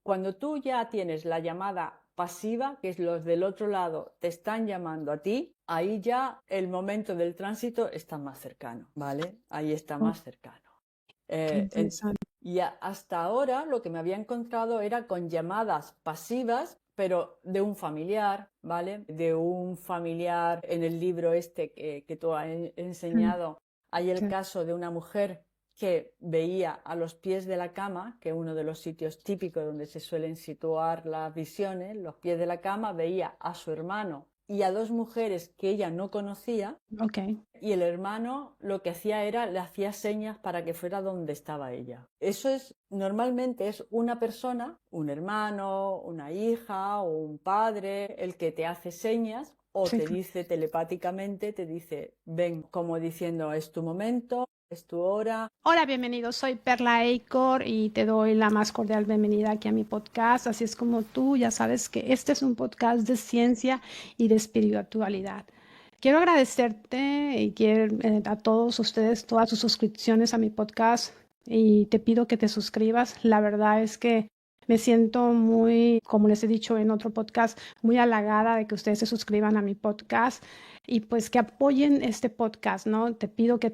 Cuando tú ya tienes la llamada pasiva, que es los del otro lado te están llamando a ti, ahí ya el momento del tránsito está más cercano, ¿vale? Ahí está Oh, más cercano. qué interesante. Y hasta ahora lo que me había encontrado era con llamadas pasivas, pero de un familiar, ¿vale? De un familiar en el libro este que tú has Mm, enseñado. Hay el sí. caso de una mujer que veía a los pies de la cama, que es uno de los sitios típicos donde se suelen situar las visiones, los pies de la cama, veía a su hermano y a dos mujeres que ella no conocía, Ok. y el hermano lo que hacía era, le hacía señas para que fuera donde estaba ella. Eso es, normalmente es una persona, un hermano, una hija o un padre, el que te hace señas o Sí, te dice telepáticamente, te dice, ven, como diciendo, es tu momento, es tu hora. hola, bienvenido. Soy Perla Acor y te doy la más cordial bienvenida aquí a mi podcast. Así es como tú ya sabes que este es un podcast de ciencia y de espiritualidad. Quiero agradecerte y quiero a todos ustedes todas sus suscripciones a mi podcast y te pido que te suscribas. La verdad es que me siento muy, como les he dicho en otro podcast, muy halagada de que ustedes se suscriban a mi podcast y pues que apoyen este podcast, ¿no? Te pido que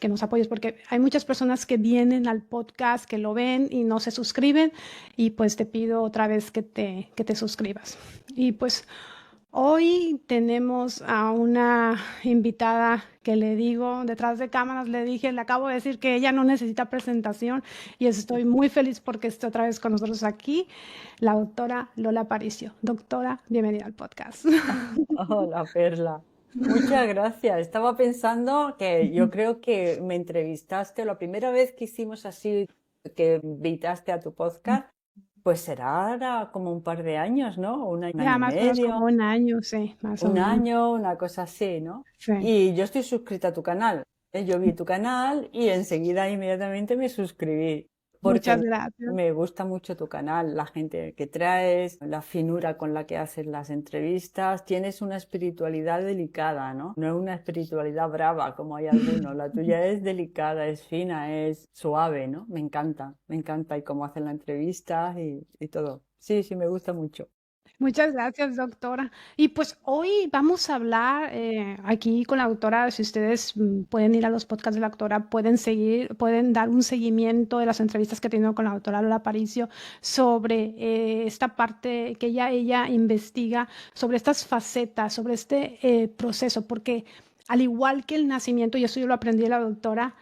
nos apoyes porque hay muchas personas que vienen al podcast, que lo ven y no se suscriben y pues te pido otra vez que te suscribas. Y pues hoy tenemos a una invitada que le digo, detrás de cámaras le dije, le acabo de decir que ella no necesita presentación y estoy muy feliz porque esté otra vez con nosotros aquí, la doctora Lola Aparicio. Doctora, bienvenida al podcast. Hola, Perla. Muchas gracias. Estaba pensando que yo creo que me entrevistaste, la primera vez que hicimos así, que invitaste a tu podcast, pues será ahora como un par de años, ¿no? Un año Ya y más o menos medio, como un año, sí, más o un menos. año, una cosa así, ¿no? Sí. Y yo estoy suscrita a tu canal. Yo vi tu canal y enseguida, inmediatamente me suscribí, Muchas porque gracias. me gusta mucho tu canal, la gente que traes, la finura con la que haces las entrevistas. Tienes una espiritualidad delicada, ¿no? No es una espiritualidad brava como hay algunos. La tuya es delicada, es fina, es suave, ¿no? Me encanta y cómo hacen la entrevista y todo. Sí, sí, me gusta mucho. Muchas gracias, doctora. Y pues hoy vamos a hablar aquí con la doctora. Si ustedes pueden ir a los podcasts de la doctora, pueden seguir, pueden dar un seguimiento de las entrevistas que he tenido con la doctora Lola Aparicio sobre esta parte que ella investiga, sobre estas facetas, sobre este proceso, porque al igual que el nacimiento, y eso yo lo aprendí de la doctora,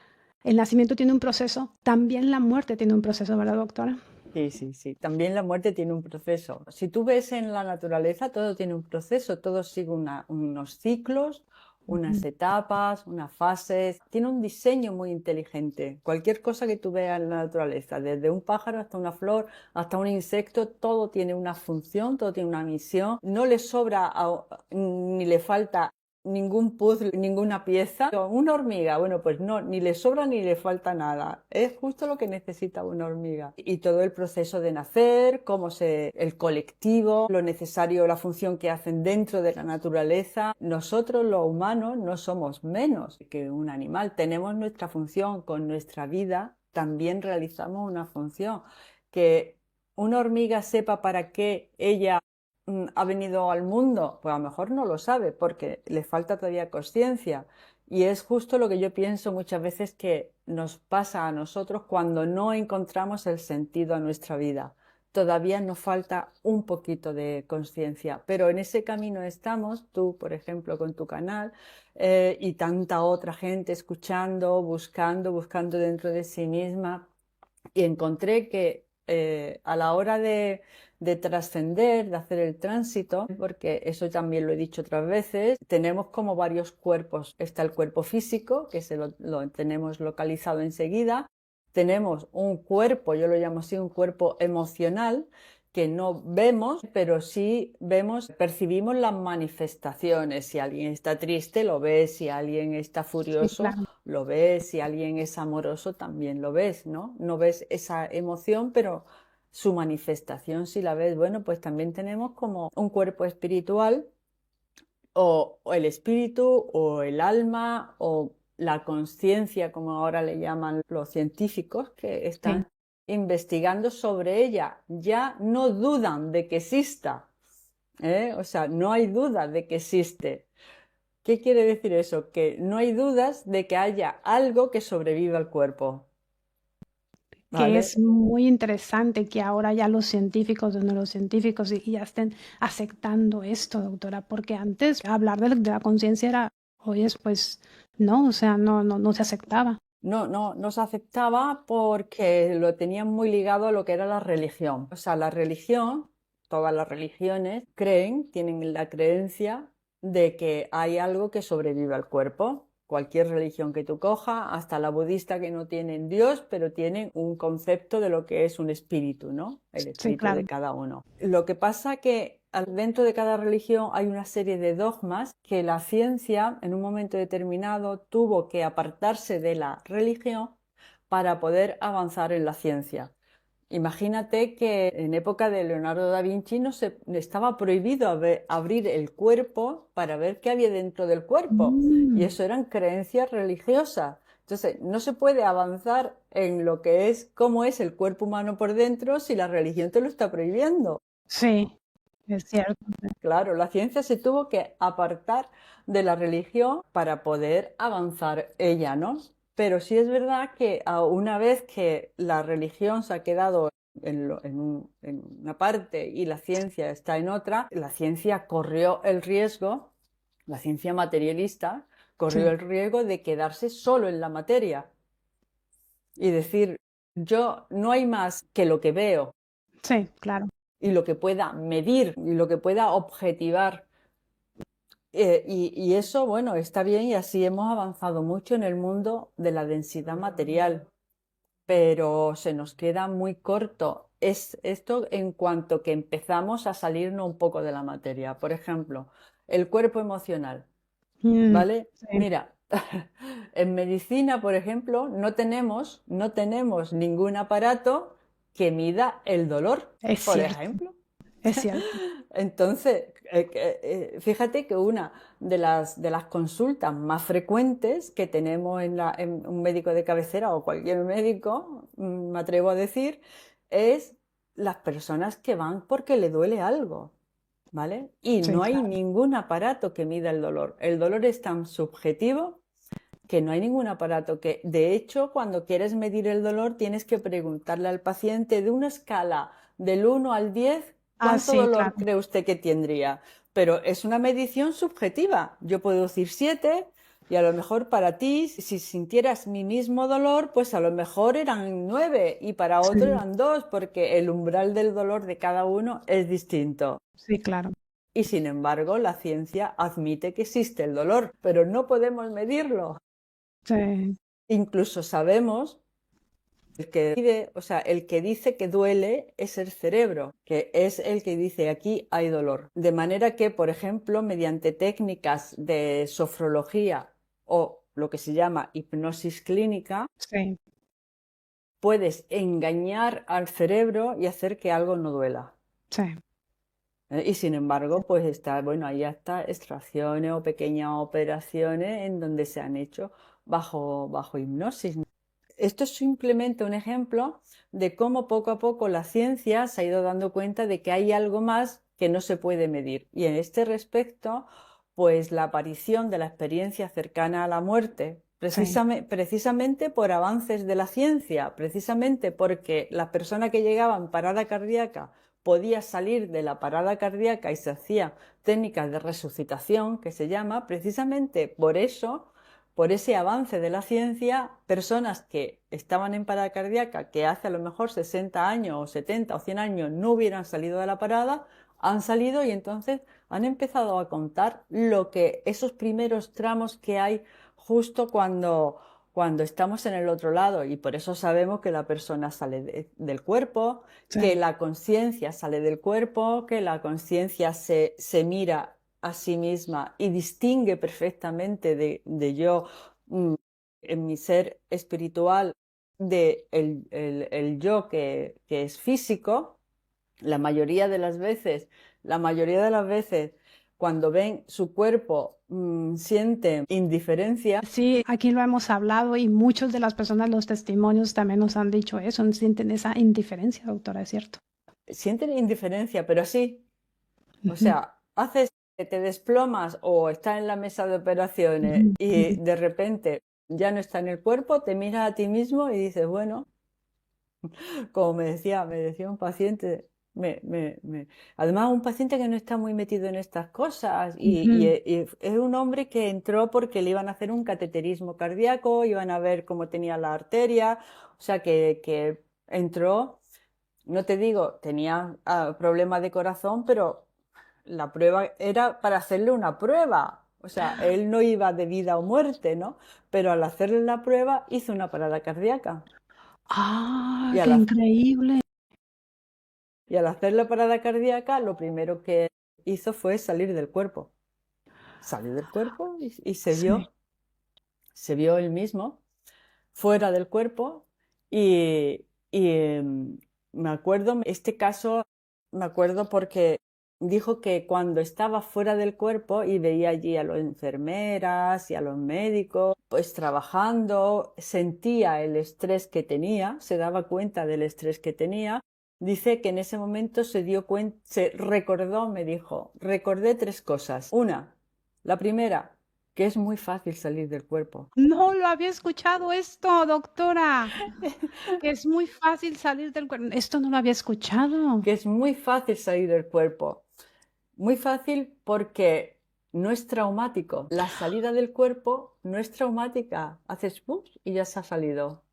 el nacimiento tiene un proceso, también la muerte tiene un proceso, ¿verdad, doctora? Sí, sí, sí. También la muerte tiene un proceso. Si tú ves en la naturaleza, todo tiene un proceso, todo sigue unos ciclos, unas Ujú. etapas, unas fases. Tiene un diseño muy inteligente. Cualquier cosa que tú veas en la naturaleza, desde un pájaro hasta una flor, hasta un insecto, todo tiene una función, todo tiene una misión. No le sobra ni le falta ningún puzzle, ninguna pieza. Una hormiga, bueno, pues no, ni le sobra ni le falta nada. Es justo lo que necesita una hormiga. Y todo el proceso de nacer, el colectivo, lo necesario, la función que hacen dentro de la naturaleza. Nosotros los humanos no somos menos que un animal. Tenemos nuestra función con nuestra vida. También realizamos una función. Que una hormiga sepa para qué ella ha venido al mundo, pues a lo mejor no lo sabe porque le falta todavía conciencia. Y es justo lo que yo pienso muchas veces que nos pasa a nosotros cuando no encontramos el sentido a nuestra vida. Todavía nos falta un poquito de conciencia, pero en ese camino estamos, tú, por ejemplo, con tu canal, y tanta otra gente escuchando, buscando dentro de sí misma. Y encontré que a la hora de trascender, de hacer el tránsito, porque eso también lo he dicho otras veces, tenemos como varios cuerpos. Está el cuerpo físico, que lo tenemos localizado enseguida. Tenemos un cuerpo, yo lo llamo así, un cuerpo emocional, que no vemos, pero sí vemos, percibimos las manifestaciones. Si alguien está triste, lo ves; si alguien está Sí, furioso, claro. lo ves; si alguien es amoroso, también lo ves, ¿no? No ves esa emoción, pero su manifestación sí la ves. Bueno, pues también tenemos como un cuerpo espiritual, o el espíritu, o el alma, o la conciencia, como ahora le llaman los científicos, que Sí. están investigando sobre ella, ya no dudan de que exista, ¿eh? O sea, no hay duda de que existe. ¿Qué quiere decir eso? Que no hay dudas de que haya algo que sobreviva al cuerpo, Que ¿vale? es muy interesante que ahora ya los científicos, los neurocientíficos ya estén aceptando esto, doctora, porque antes hablar de la conciencia era, oye, pues no, o sea, no se aceptaba. No se aceptaba porque lo tenían muy ligado a lo que era la religión. O sea, la religión, todas las religiones tienen la creencia de que hay algo que sobrevive al cuerpo. Cualquier religión que tú cojas, hasta la budista, que no tienen Dios, pero tienen un concepto de lo que es un espíritu, ¿no? El Sí, espíritu de claro. cada uno. Lo que pasa que dentro de cada religión hay una serie de dogmas que la ciencia en un momento determinado tuvo que apartarse de la religión para poder avanzar en la ciencia. Imagínate que en época de Leonardo da Vinci no se, estaba prohibido abrir el cuerpo para ver qué había dentro del cuerpo, y Mm, eso eran creencias religiosas. Entonces, no se puede avanzar en lo que es cómo es el cuerpo humano por dentro si la religión te lo está prohibiendo. sí, es cierto. Claro, la ciencia se tuvo que apartar de la religión para poder avanzar ella, ¿no? Pero sí es verdad que una vez que la religión se ha quedado en una parte y la ciencia está en otra, la ciencia corrió el riesgo, la ciencia materialista corrió Sí, el riesgo de quedarse solo en la materia y decir, yo no hay más que lo que veo sí, claro. y lo que pueda medir y lo que pueda objetivar. Y eso, bueno, está bien, y así hemos avanzado mucho en el mundo de la densidad material, pero se nos queda muy corto. Es esto en cuanto que empezamos a salirnos un poco de la materia. Por ejemplo, el cuerpo emocional, Mm, ¿vale? sí, Mira, en medicina, por ejemplo, no tenemos ningún aparato que mida el dolor, es por cierto, ejemplo. es cierto. Entonces, fíjate que una de las consultas más frecuentes que tenemos en un médico de cabecera o cualquier médico, me atrevo a decir, es las personas que van porque le duele algo, ¿vale? Y Sí, no hay claro. ningún aparato que mida el dolor. El dolor es tan subjetivo que no hay ningún aparato que, de hecho, cuando quieres medir el dolor, tienes que preguntarle al paciente de una escala del 1 al 10, Ah, ¿cuánto sí, dolor claro. cree usted que tendría? Pero es una medición subjetiva. Yo puedo decir 7 y a lo mejor para ti, si sintieras mi mismo dolor, pues a lo mejor eran 9 y para otro Sí, eran 2, porque el umbral del dolor de cada uno es distinto. sí, claro. Y sin embargo, la ciencia admite que existe el dolor, pero no podemos medirlo. Sí, Incluso sabemos el que dice que duele es el cerebro, que es el que dice aquí hay dolor. De manera que, por ejemplo, mediante técnicas de sofrología o lo que se llama hipnosis clínica, sí, puedes engañar al cerebro y hacer que algo no duela. sí. Y sin embargo, pues está, bueno, ahí hasta extracciones o pequeñas operaciones en donde se han hecho bajo hipnosis. Esto es simplemente un ejemplo de cómo poco a poco la ciencia se ha ido dando cuenta de que hay algo más que no se puede medir. Y en este respecto, pues la aparición de la experiencia cercana a la muerte, Sí, precisamente por avances de la ciencia, precisamente porque la persona que llegaba en parada cardíaca podía salir de la parada cardíaca y se hacía técnicas de resucitación, que se llama, precisamente por eso, por ese avance de la ciencia, personas que estaban en parada cardíaca, que hace a lo mejor 60 años o 70 o 100 años no hubieran salido de la parada, han salido y entonces han empezado a contar lo que esos primeros tramos que hay justo cuando estamos en el otro lado, y por eso sabemos que la persona sale del cuerpo, que sí, la conciencia sale del cuerpo, que la conciencia se mira a sí misma y distingue perfectamente de yo, mm, en mi ser espiritual, de el yo que es físico. La mayoría de las veces cuando ven su cuerpo, sienten indiferencia. Sí, aquí lo hemos hablado y muchas de las personas, los testimonios también nos han dicho eso, sienten esa indiferencia, doctora, ¿es cierto? Sienten indiferencia, pero sí. O Ujú, sea, haces que te desplomas o estás en la mesa de operaciones ujú, y ujú. de repente ya no está en el cuerpo, te miras a ti mismo y dices, bueno, como me decía un paciente, además un paciente que no está muy metido en estas cosas Ujú. y es un hombre que entró porque le iban a hacer un cateterismo cardíaco, iban a ver cómo tenía la arteria, o sea que entró, no te digo, tenía problemas de corazón, pero la prueba era para hacerle una prueba. O sea, él no iba de vida o muerte, ¿no? Pero al hacerle la prueba hizo una parada cardíaca. Ah, Y qué al, increíble. Y al hacer la parada cardíaca, lo primero que hizo fue salir del cuerpo. Salió del cuerpo y Sí. se vio él mismo fuera del cuerpo y me acuerdo, este caso me acuerdo porque dijo que cuando estaba fuera del cuerpo y veía allí a las enfermeras y a los médicos, pues trabajando, sentía el estrés que tenía, se daba cuenta del estrés que tenía. Dice que en ese momento se dio cuenta, se recordó, me dijo, recordé tres cosas. Una, la primera, que es muy fácil salir del cuerpo. No lo había escuchado esto, doctora, que es muy fácil salir del cuerpo. Esto no lo había escuchado. Que es muy fácil salir del cuerpo. Muy fácil porque no es traumático. La salida del cuerpo no es traumática. Haces puff y ya se ha salido.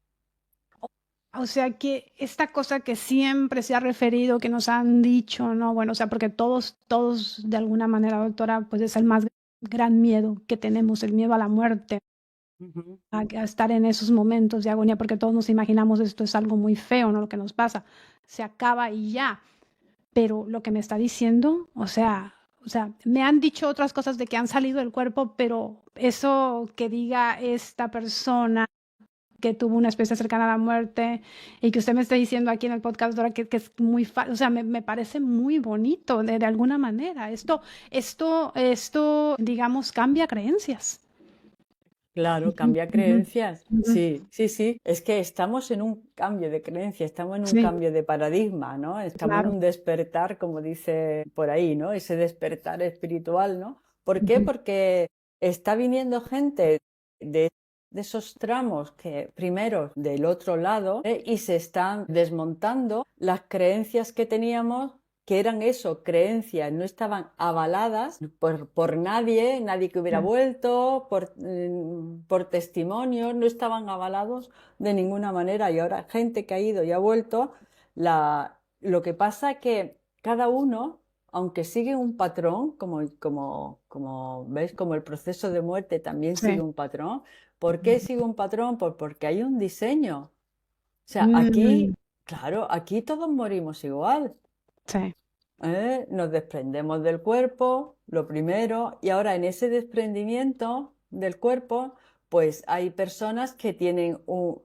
O sea que esta cosa que siempre se ha referido, que nos han dicho, ¿no? Bueno, o sea, porque todos de alguna manera, doctora, pues es el más gran miedo que tenemos, el miedo a la muerte, Ujú. a estar en esos momentos de agonía, porque todos nos imaginamos esto es algo muy feo, ¿no? Lo que nos pasa, se acaba y ya. Pero lo que me está diciendo, o sea, me han dicho otras cosas de que han salido del cuerpo, pero eso que diga esta persona que tuvo una especie cercana a la muerte y que usted me está diciendo aquí en el podcast ahora que es muy fácil, o sea, me parece muy bonito de alguna manera. Esto, digamos, cambia creencias. Claro, Ujú, cambia ujú, creencias. ujú. Sí, sí, sí. Es que estamos en un cambio de creencia, estamos en un Sí, cambio de paradigma, ¿no? Estamos en claro. un despertar, como dice por ahí, ¿no? Ese despertar espiritual, ¿no? ¿Por qué? Ujú. Porque está viniendo gente de, de esos tramos que primero del otro lado, y se están desmontando las creencias que teníamos que eran eso, creencias, no estaban avaladas por nadie, nadie que hubiera Sí. vuelto, por testimonios, no estaban avalados de ninguna manera. Y ahora gente que ha ido y ha vuelto, lo que pasa es que cada uno, aunque sigue un patrón, como veis, como el proceso de muerte también sigue Sí. un patrón. ¿Por qué sigue un patrón? Pues porque hay un diseño. O sea, Mm, aquí, claro, aquí todos morimos igual. sí. Nos desprendemos del cuerpo, lo primero, y ahora en ese desprendimiento del cuerpo, pues hay personas que tienen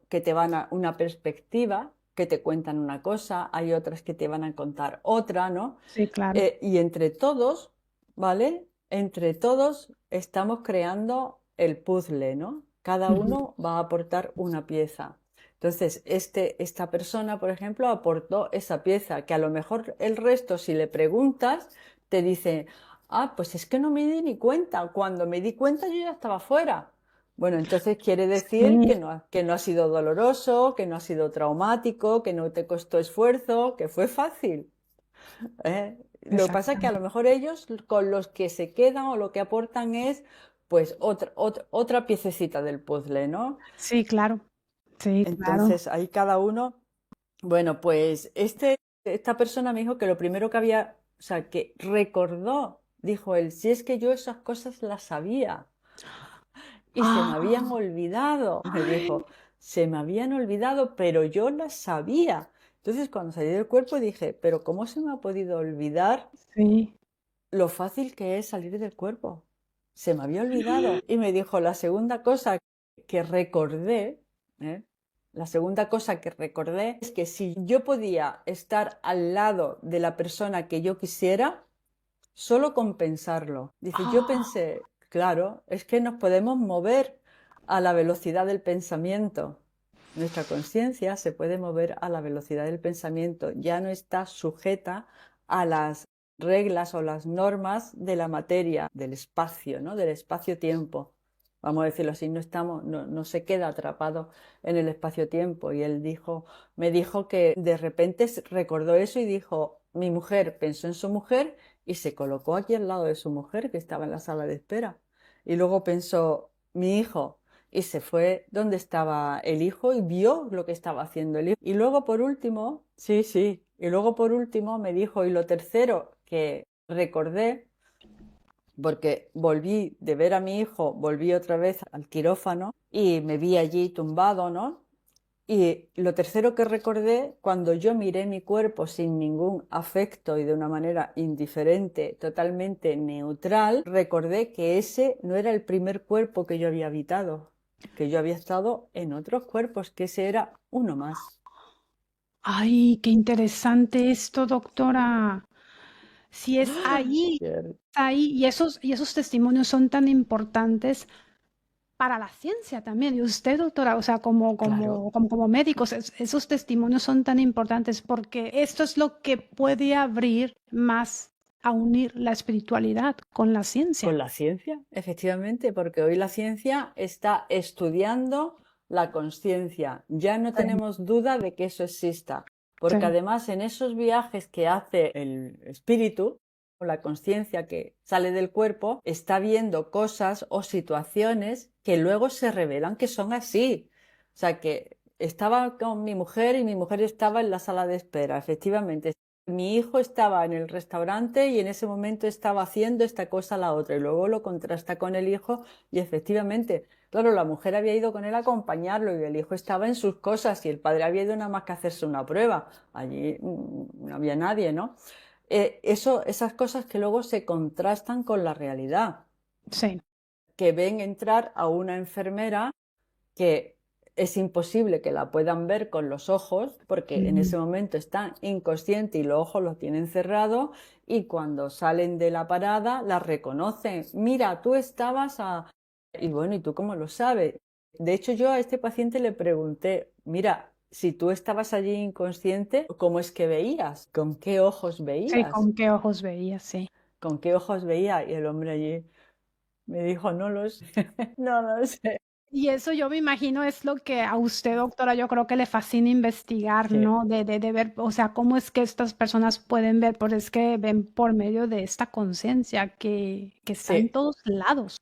que te van a una perspectiva, que te cuentan una cosa, hay otras que te van a contar otra, ¿no? Sí, claro. Y entre todos, ¿vale? Entre todos estamos creando el puzzle, ¿no? Cada Ujú. uno va a aportar una pieza. Entonces, esta persona, por ejemplo, aportó esa pieza, que a lo mejor el resto, si le preguntas, te dice, ah, pues es que no me di ni cuenta. Cuando me di cuenta yo ya estaba fuera. Bueno, entonces quiere decir Sí, que no ha sido doloroso, que no ha sido traumático, que no te costó esfuerzo, que fue fácil. Lo que pasa es que a exactamente. lo mejor ellos con los que se quedan o lo que aportan es pues otra piececita del puzzle, ¿no? Sí, claro. Sí, claro. Entonces ahí cada uno, bueno, pues esta persona me dijo que lo primero que había, o sea, que recordó, dijo él, si es que yo esas cosas las sabía y se me habían Ah, olvidado, me ay, dijo, se me habían olvidado, pero yo las sabía. Entonces cuando salí del cuerpo dije, pero ¿cómo se me ha podido olvidar sí. lo fácil que es salir del cuerpo? Se me había olvidado. Y me dijo, la segunda cosa que recordé, ¿eh? La segunda cosa que recordé es que si yo podía estar al lado de la persona que yo quisiera, solo con pensarlo. Dice, yo Ah, pensé, claro, es que nos podemos mover a la velocidad del pensamiento. Nuestra conciencia se puede mover a la velocidad del pensamiento, ya no está sujeta a las reglas o las normas de la materia, del espacio, ¿no? Del espacio-tiempo. Vamos a decirlo así, no se queda atrapado en el espacio-tiempo. Y él me dijo que de repente recordó eso y dijo, mi mujer pensó en su mujer y se colocó aquí al lado de su mujer que estaba en la sala de espera. Y luego pensó, mi hijo, y se fue donde estaba el hijo y vio lo que estaba haciendo el hijo. Y luego por último, sí, sí, y luego por último me dijo, y lo tercero que recordé, porque volví de ver a mi hijo, volví otra vez al quirófano y me vi allí tumbado, ¿no? Y lo tercero que recordé, cuando yo miré mi cuerpo sin ningún afecto y de una manera indiferente, totalmente neutral, recordé que ese no era el primer cuerpo que yo había habitado, que yo había estado en otros cuerpos, que ese era uno más. ay, qué interesante esto, doctora. Si es ahí, Cierto. ahí, y esos testimonios son tan importantes para la ciencia también. Y usted, doctora, o sea, Claro, como médicos, esos testimonios son tan importantes porque esto es lo que puede abrir más a unir la espiritualidad con la con ciencia. la ciencia, efectivamente, porque hoy la ciencia está estudiando la conciencia. Ya no Sí, tenemos duda de que eso exista, porque sí. además en esos viajes que hace el espíritu, o la conciencia que sale del cuerpo, está viendo cosas o situaciones que luego se revelan que son así. O sea que estaba con mi mujer y mi mujer estaba en la sala de espera, efectivamente. Mi hijo estaba en el restaurante y en ese momento estaba haciendo esta cosa la otra y luego lo contrasta con el hijo y efectivamente, claro, la mujer había ido con él a acompañarlo y el hijo estaba en sus cosas y el padre había ido nada más que a hacerse una prueba. Allí no había nadie, ¿no? Esas cosas que luego se contrastan con la realidad, Sí. que ven entrar a una enfermera que es imposible que la puedan ver con los ojos porque en Mm. ese momento están inconscientes y los ojos los tienen cerrados y cuando salen de la parada la reconocen. Mira, tú estabas a... Y bueno, ¿y tú cómo lo sabes? De hecho, yo a este paciente le pregunté, mira, si tú estabas allí inconsciente, ¿cómo es que veías? ¿Con qué ojos Sí, veías? ¿con qué ojos veía? Sí. ¿Con qué ojos veía? Y el hombre allí me dijo, no lo sé, no lo sé. Y eso yo me imagino es lo que a usted, doctora, yo creo que le fascina investigar, Sí, ¿no? De ver, o sea, cómo es que estas personas pueden ver, pues es que ven por medio de esta conciencia que está en sí. todos lados.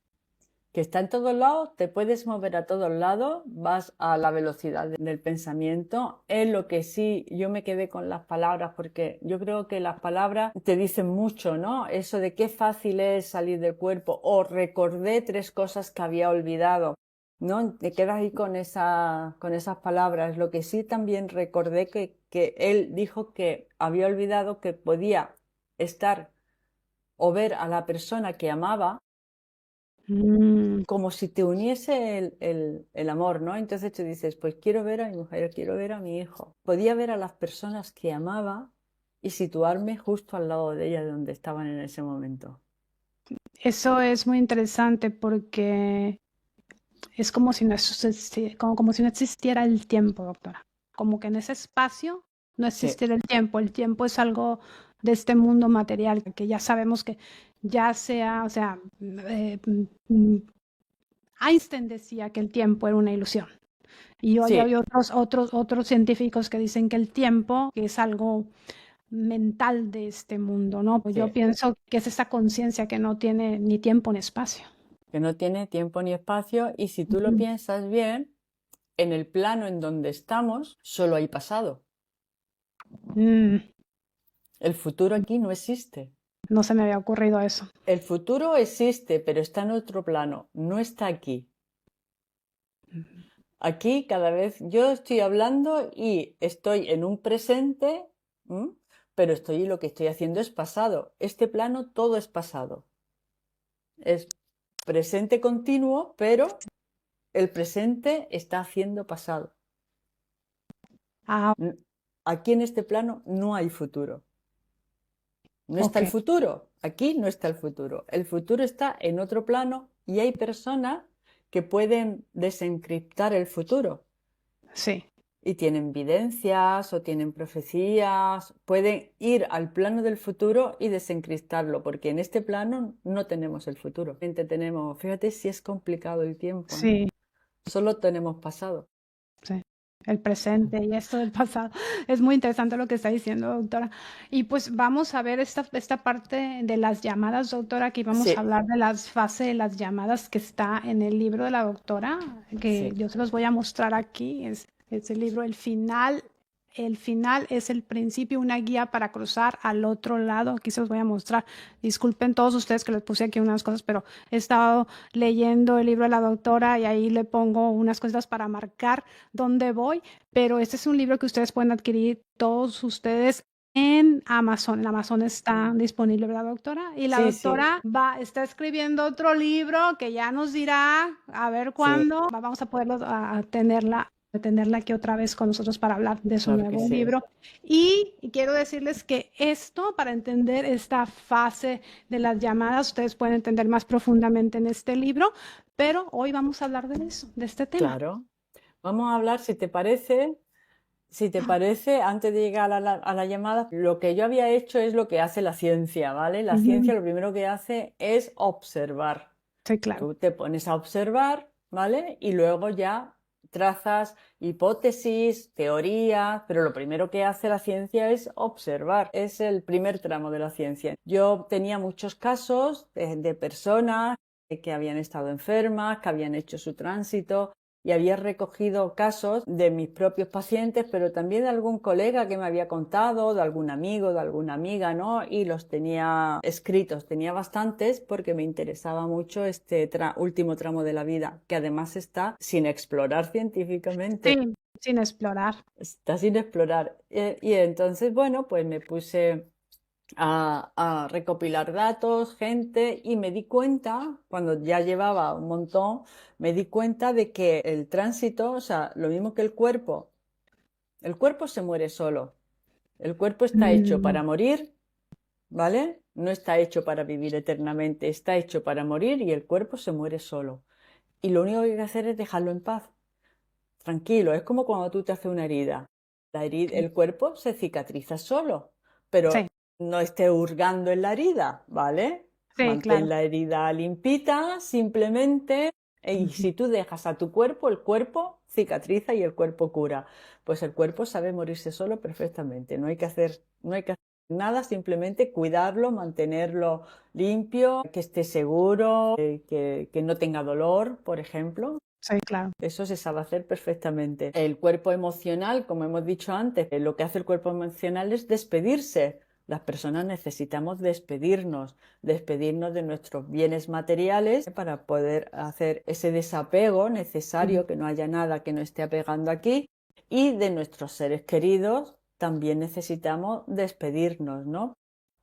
Que está en todos lados, te puedes mover a todos lados, vas a la velocidad del pensamiento. Es lo que sí, yo me quedé con las palabras, porque yo creo que las palabras te dicen mucho, ¿no? Eso de qué fácil es salir del cuerpo, o recordé tres cosas que había olvidado, ¿no? Te quedas ahí con esas palabras. Lo que sí también recordé que él dijo que había olvidado que podía estar o ver a la persona que amaba Mm, como si te uniese el amor, ¿no? Entonces tú dices, pues quiero ver a mi mujer, quiero ver a mi hijo. Podía ver a las personas que amaba y situarme justo al lado de ella, de donde estaban en ese momento. eso es muy interesante porque es como si no como si no existiera el tiempo, doctora. Como que en ese espacio no Sí, existiera el tiempo. El tiempo es algo de este mundo material que ya sabemos que ya sea, o sea, Einstein decía que el tiempo era una ilusión. Y hoy hay sí, otros científicos que dicen que el tiempo es algo mental de este mundo, ¿no? Pues yo sí, pienso que es esa conciencia que no tiene ni tiempo ni espacio. que no tiene tiempo ni espacio y si tú lo Ujú. piensas bien, en el plano en donde estamos solo hay pasado. Mm, El futuro aquí no existe. no se me había ocurrido eso. El futuro existe, pero está en otro plano, no está aquí. Aquí cada vez yo estoy hablando y estoy en un presente, ¿m? Pero lo que estoy haciendo es pasado. Este plano todo es pasado. Es presente continuo, pero el presente está haciendo pasado. Ah, Aquí en este plano no hay futuro. No está ok. el futuro, Aquí no está el futuro está en otro plano y hay personas que pueden desencriptar el futuro. Sí. Y tienen videncias o tienen profecías, pueden ir al plano del futuro y desencriptarlo, porque en este plano no tenemos el futuro. Tenemos, fíjate si es complicado el tiempo, ¿no? Sí, Solo tenemos pasado. sí. El presente y esto del pasado. Es muy interesante lo que está diciendo, doctora. Y pues vamos a ver esta parte de las llamadas, doctora. Aquí vamos a Sí, hablar de las fases de las llamadas que está en el libro de la doctora, que sí, yo se los voy a mostrar aquí. Es el libro El Final. El final es el principio, una guía para cruzar al otro lado. Aquí se los voy a mostrar. Disculpen todos ustedes que les puse aquí unas cosas, pero he estado leyendo el libro de la doctora y ahí le pongo unas cosas para marcar dónde voy, pero este es un libro que ustedes pueden adquirir todos ustedes en Amazon. En Amazon está disponible, ¿verdad, doctora? Y la sí, sí, doctora está escribiendo otro libro que ya nos dirá a ver sí, cuándo vamos a poderlo tenerla aquí otra vez con nosotros para hablar de su claro que nuevo sí. libro. Y quiero decirles que esto, para entender esta fase de las llamadas, ustedes pueden entender más profundamente en este libro, pero hoy vamos a hablar de eso, de este tema. Claro. Vamos a hablar, si te parece, antes de llegar a la llamada, lo que yo había hecho es lo que hace la ciencia, ¿vale? La Ujú. ciencia lo primero que hace es observar. Sí, claro. Tú te pones a observar, ¿vale? Y luego ya trazas hipótesis, teorías, pero lo primero que hace la ciencia es observar. Es el primer tramo de la ciencia. Yo tenía muchos casos de personas que habían estado enfermas, que habían hecho su tránsito y había recogido casos de mis propios pacientes, pero también de algún colega que me había contado, de algún amigo, de alguna amiga, ¿no? Y los tenía escritos, tenía bastantes porque me interesaba mucho este último tramo de la vida, que además está sin explorar científicamente. Sí, sin explorar. Está sin explorar. Y entonces, bueno, pues me puse a recopilar datos, gente, y me di cuenta, cuando ya llevaba un montón, me di cuenta de que el tránsito, o sea, lo mismo que el cuerpo se muere solo. El cuerpo está hecho Mm, para morir, ¿vale? No está hecho para vivir eternamente, está hecho para morir y el cuerpo se muere solo. Y lo único que hay que hacer es dejarlo en paz, tranquilo. Es como cuando tú te haces una herida. ok. El cuerpo se cicatriza solo, Sí, pero no esté hurgando en la herida, ¿vale? sí, Mantén claro. la herida limpita, simplemente. Y Ujú. si tú dejas a tu cuerpo, el cuerpo cicatriza y el cuerpo cura. Pues el cuerpo sabe morirse solo perfectamente. No hay que hacer nada, simplemente cuidarlo, mantenerlo limpio, que esté seguro, que no tenga dolor, por ejemplo. Sí, claro. Eso se sabe hacer perfectamente. El cuerpo emocional, como hemos dicho antes, lo que hace el cuerpo emocional es despedirse. Las personas necesitamos despedirnos de nuestros bienes materiales para poder hacer ese desapego Ujú. necesario, que no haya nada que nos esté apegando aquí, y de nuestros seres queridos también necesitamos despedirnos, ¿no?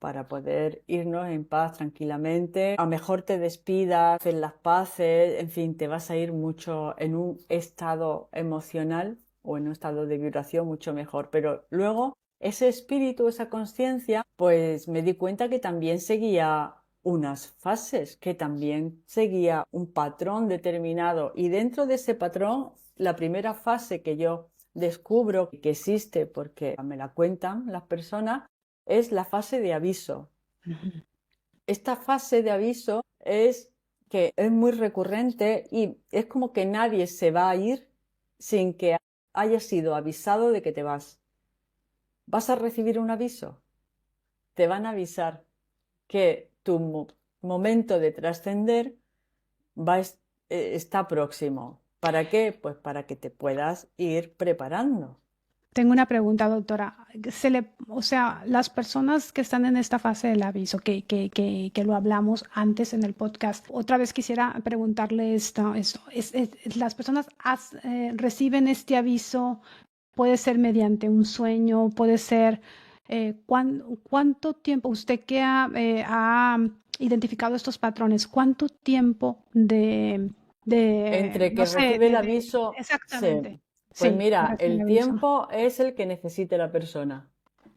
Para poder irnos en paz tranquilamente. A lo mejor te despidas, haces las paces, en fin, te vas a ir mucho en un estado emocional o en un estado de vibración mucho mejor. Pero luego ese espíritu, esa conciencia, pues me di cuenta que también seguía unas fases, que también seguía un patrón determinado. Y dentro de ese patrón, la primera fase que yo descubro que existe porque me la cuentan las personas, es la fase de aviso. Ujú. Esta fase de aviso es que es muy recurrente y es como que nadie se va a ir sin que haya sido avisado de que te vas. Vas a recibir un aviso. Te van a avisar que tu momento de trascender está próximo. ¿Para qué? Pues para que te puedas ir preparando. Tengo una pregunta, doctora. O sea, las personas que están en esta fase del aviso, que lo hablamos antes en el podcast, otra vez quisiera preguntarle esto. Las personas reciben este aviso, puede ser mediante un sueño, puede ser, ¿cuánto tiempo, usted que ha identificado estos patrones, cuánto tiempo Entre no que sé, recibe el aviso, sí. exactamente? Pues Sí, mira, recibe el el aviso. tiempo es el que necesite la persona.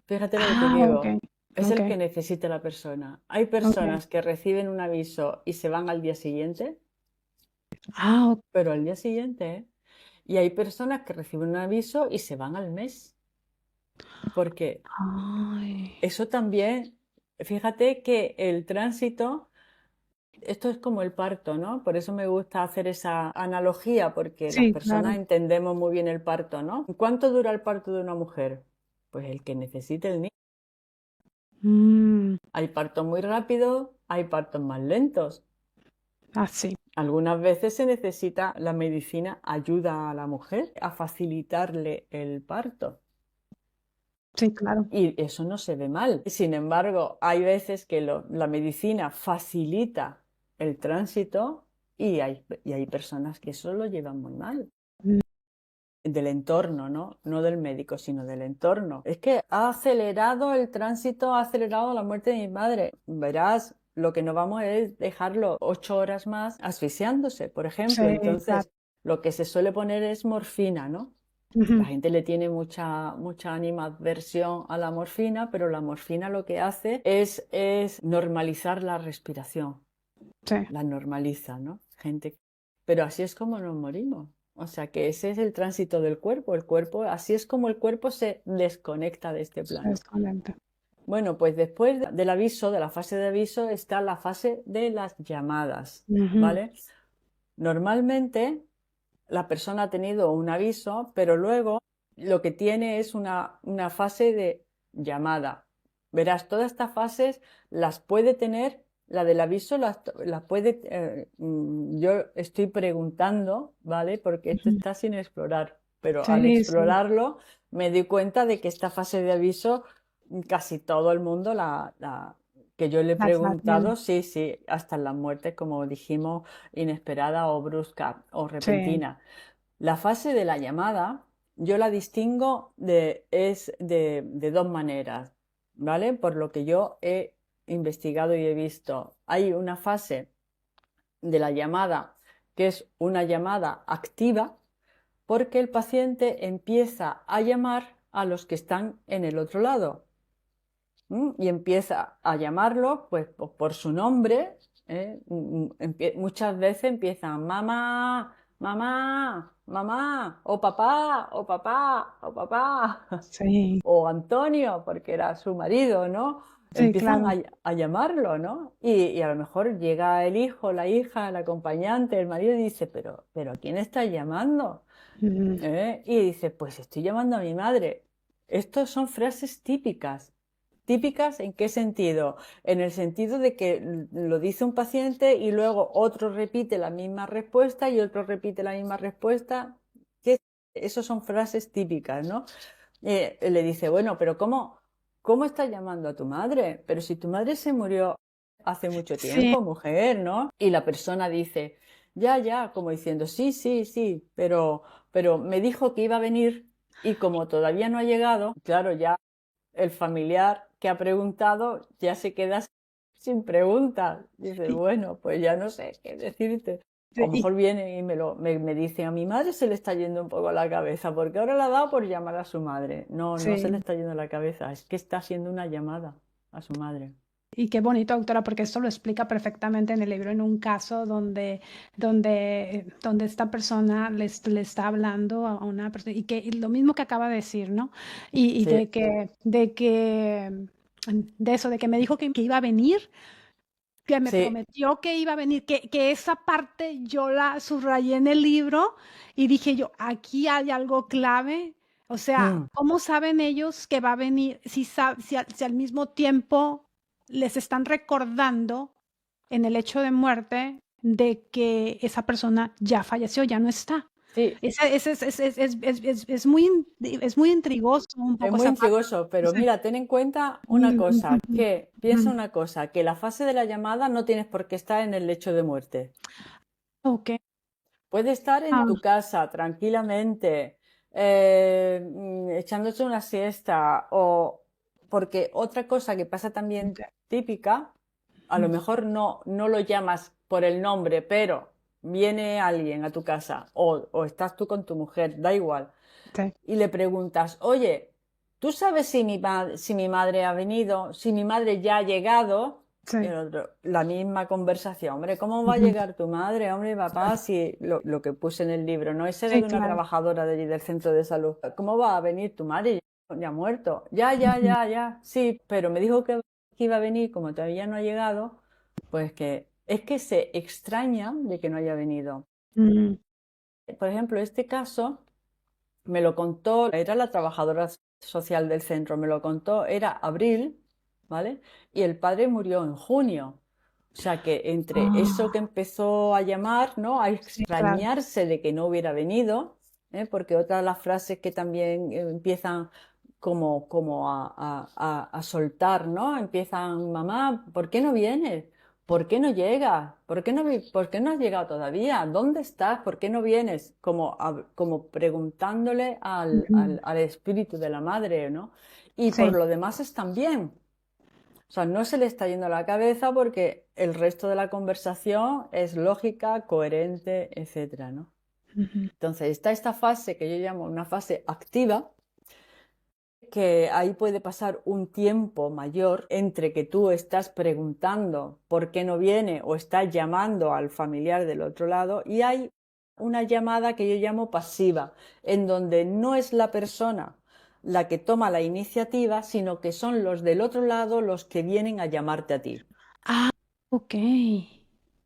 Fíjate lo que te Ah, ok. digo. Es el Ok. que necesita la persona. Hay Ok. personas que reciben un aviso y se van al día siguiente, Ah, ok. pero al día siguiente, ¿eh? Y hay personas que reciben un aviso y se van al mes, porque Ay. eso también, fíjate que el tránsito, esto es como el parto, ¿no? Por eso me gusta hacer esa analogía, porque las Sí, claro. personas entendemos muy bien el parto, ¿no? ¿Cuánto dura el parto de una mujer? Pues el que necesite el niño. Mm, Hay partos muy rápidos, hay partos más lentos. así. Algunas veces se necesita, la medicina ayuda a la mujer a facilitarle el parto. Sí, claro. Y eso no se ve mal. Sin embargo, hay veces que la medicina facilita el tránsito y hay personas que eso lo llevan muy mal. Mm, Del entorno, ¿no? No del médico, sino del entorno. Es que ha acelerado el tránsito, ha acelerado la muerte de mi madre. Verás, lo que no vamos es dejarlo 8 horas más asfixiándose, por sí, ejemplo. claro. Entonces, lo que se suele poner es morfina, ¿no? La Ujú, gente le tiene mucha animadversión a la morfina, pero la morfina lo que hace es normalizar la respiración, sí, la normaliza, ¿no? Gente, pero así es como nos morimos. O sea que ese es el tránsito del cuerpo. El cuerpo, así es como el cuerpo se desconecta de este sí, plano. es correcto. Bueno, pues después del aviso, de la fase de aviso, está la fase de las llamadas, Ujú, ¿vale? Normalmente la persona ha tenido un aviso, pero luego lo que tiene es una fase de llamada. Verás, todas estas fases las puede tener, la del aviso las puede, yo estoy preguntando, ¿vale? Porque esto ujú. está sin explorar, pero al Sí, sí, explorarlo me di cuenta de que esta fase de aviso casi todo el mundo que yo le he la tiene. preguntado, sí, sí, hasta la muerte, como dijimos, inesperada o brusca o Sí. repentina. La fase de la llamada yo la distingo de dos maneras, ¿vale? Por lo que yo he investigado y he visto. Hay una fase de la llamada que es una llamada activa porque el paciente empieza a llamar a los que están en el otro lado. Y empieza a llamarlo pues por su nombre. Muchas veces empiezan mamá, mamá, mamá, o papá, o papá, o papá, Sí, o Antonio, porque era su marido, ¿no? sí, Empiezan claro. a llamarlo, ¿no? Y a lo mejor llega el hijo, la hija, el acompañante, el marido y dice, pero ¿a quién estás llamando? Ujú, Y dice, pues estoy llamando a mi madre. Estos son frases típicas. ¿Típicas en qué sentido? En el sentido de que lo dice un paciente y luego otro repite la misma respuesta y otro repite la misma respuesta. ¿Qué? Esos son frases típicas, ¿no? Le dice, bueno, pero ¿cómo estás llamando a tu madre? Pero si tu madre se murió hace mucho sí, tiempo, mujer, ¿no? Y la persona dice, ya, como diciendo, sí, sí, sí, pero me dijo que iba a venir y como todavía no ha llegado, claro, ya el familiar que ha preguntado ya se queda sin preguntas. Dice, y, bueno, pues ya no sé qué decirte. O a lo y- mejor vienen y me dicen, a mi madre se le está yendo un poco la cabeza, porque ahora le ha dado por llamar a su madre. No, no se le sí. está yendo la cabeza, es que está haciendo una llamada a su madre. Y qué bonito, doctora, porque esto lo explica perfectamente en el libro, en un caso donde esta persona le está hablando a una persona, y lo mismo que acaba de decir, ¿no? Y Sí, de eso, de que me dijo que iba a venir, que me sí. prometió que iba a venir, que esa parte yo la subrayé en el libro y dije yo, aquí hay algo clave. O sea, Mm. ¿cómo saben ellos que va a venir si al mismo tiempo les están recordando en el hecho de muerte de que esa persona ya falleció, ya no está? Sí, Es muy intrigoso un es poco muy esa parte. intrigoso, pero Ese- mira, ten en cuenta una Mm, cosa, mm, piensa mm. una cosa, que la fase de la llamada no tienes por qué estar en el lecho de muerte. Ok. Puede estar en Ah, tu casa tranquilamente, echándose una siesta o porque otra cosa que pasa también ok. típica, a lo Mm, mejor no lo llamas por el nombre, pero viene alguien a tu casa o estás tú con tu mujer, da igual, sí. y le preguntas, oye, ¿tú sabes si si mi madre ha venido, si mi madre ya ha llegado? Sí. Y el otro, la misma conversación, hombre, ¿cómo va a llegar tu madre, hombre, papá? Si lo que puse en el libro, ¿no? Ese era Sí, de una claro. trabajadora de allí del centro de salud. ¿Cómo va a venir tu madre? Ya ha muerto. Ujú. Ya. Sí, pero me dijo que iba a venir, como todavía no ha llegado, pues que es que se extraña de que no haya venido. Mm. Por ejemplo, este caso me lo contó, era la trabajadora social del centro, me lo contó, era abril, ¿vale? Y el padre murió en junio. O sea que entre eso que Ah, empezó a llamar, ¿no? A sí, claro. extrañarse de que no hubiera venido, porque otra de las frases que también empiezan como a soltar, ¿no? Empiezan, mamá, ¿por qué no vienes? ¿Por qué no llegas? ¿Por qué no has llegado todavía? ¿Dónde estás? ¿Por qué no vienes? Como preguntándole Ujú. al espíritu de la madre, ¿no? Y por Sí. lo demás están bien. O sea, no se le está yendo la cabeza porque el resto de la conversación es lógica, coherente, etcétera, ¿no? Ujú. Entonces está esta fase que yo llamo una fase activa, que ahí puede pasar un tiempo mayor entre que tú estás preguntando por qué no viene o estás llamando al familiar del otro lado, y hay una llamada que yo llamo pasiva, en donde no es la persona la que toma la iniciativa, sino que son los del otro lado los que vienen a llamarte a ti. Ah, ok.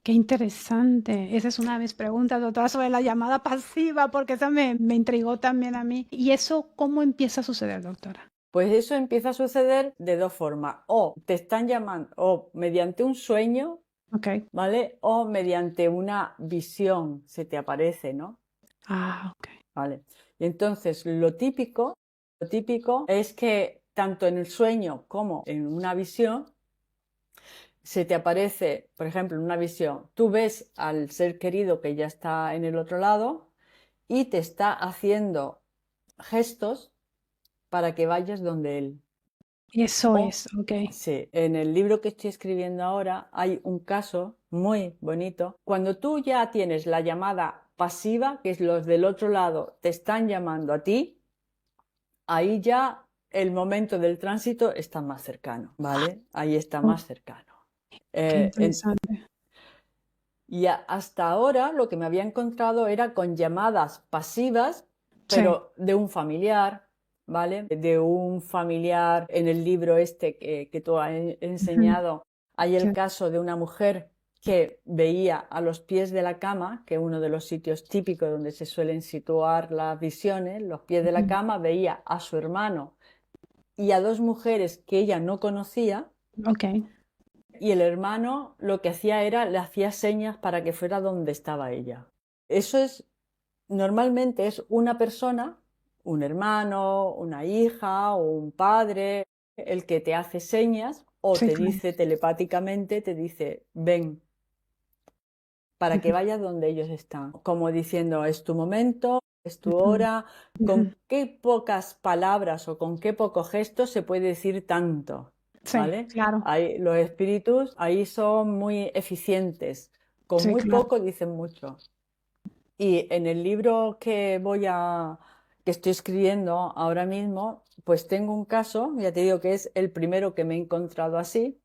Qué interesante. Esa es una de mis preguntas, doctora, sobre la llamada pasiva, porque esa me intrigó también a mí. ¿Y eso cómo empieza a suceder, doctora? Pues eso empieza a suceder de dos formas: o te están llamando, o mediante un sueño, Ok. ¿vale? O mediante una visión se te aparece, ¿no? Ah, ok. ¿Vale? Y entonces lo típico es que tanto en el sueño como en una visión se te aparece, por ejemplo, en una visión, tú ves al ser querido que ya está en el otro lado y te está haciendo gestos para que vayas donde él. Eso O, es, ok. sí, en el libro que estoy escribiendo ahora hay un caso muy bonito. Cuando tú ya tienes la llamada pasiva, que es los del otro lado te están llamando a ti, ahí ya el momento del tránsito está más cercano, ¿vale? Ahí está Oh, más cercano. qué Eh, en- interesante. y hasta ahora lo que me había encontrado era con llamadas pasivas, Sí. pero de un familiar, ¿vale? De un familiar. En el libro este que tú has Ujú. enseñado, hay Sí. el caso de una mujer que veía a los pies de la cama, que es uno de los sitios típicos donde se suelen situar las visiones, los pies de la Ujú. cama, veía a su hermano y a dos mujeres que ella no conocía, Ok. y el hermano lo que hacía era, le hacía señas para que fuera donde estaba ella. Eso es, normalmente es una persona, un hermano, una hija o un padre, el que te hace señas o Sí, te claro. dice telepáticamente, te dice, ven, para que Ujú. vayas donde ellos están. Como diciendo, es tu momento, es tu Ujú. hora. Ujú. Con qué pocas palabras o con qué pocos gestos se puede decir tanto, Sí, ¿vale? claro. Los espíritus ahí son muy eficientes. Con Sí, muy claro. poco dicen mucho. Y en el libro que estoy escribiendo ahora mismo, pues tengo un caso, ya te digo que es el primero que me he encontrado así,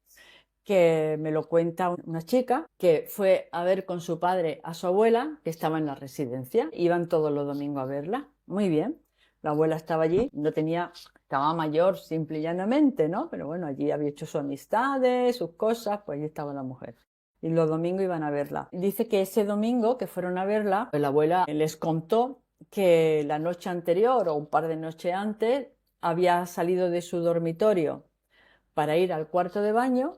que me lo cuenta una chica que fue a ver con su padre a su abuela, que estaba en la residencia. Iban todos los domingos a verla. Muy bien. La abuela estaba allí, no tenía, estaba mayor simple y llanamente, ¿no? Pero bueno, allí había hecho sus amistades, sus cosas, pues allí estaba la mujer. Y los domingos iban a verla. Dice que ese domingo que fueron a verla, pues la abuela les contó que la noche anterior o un par de noches antes había salido de su dormitorio para ir al cuarto de baño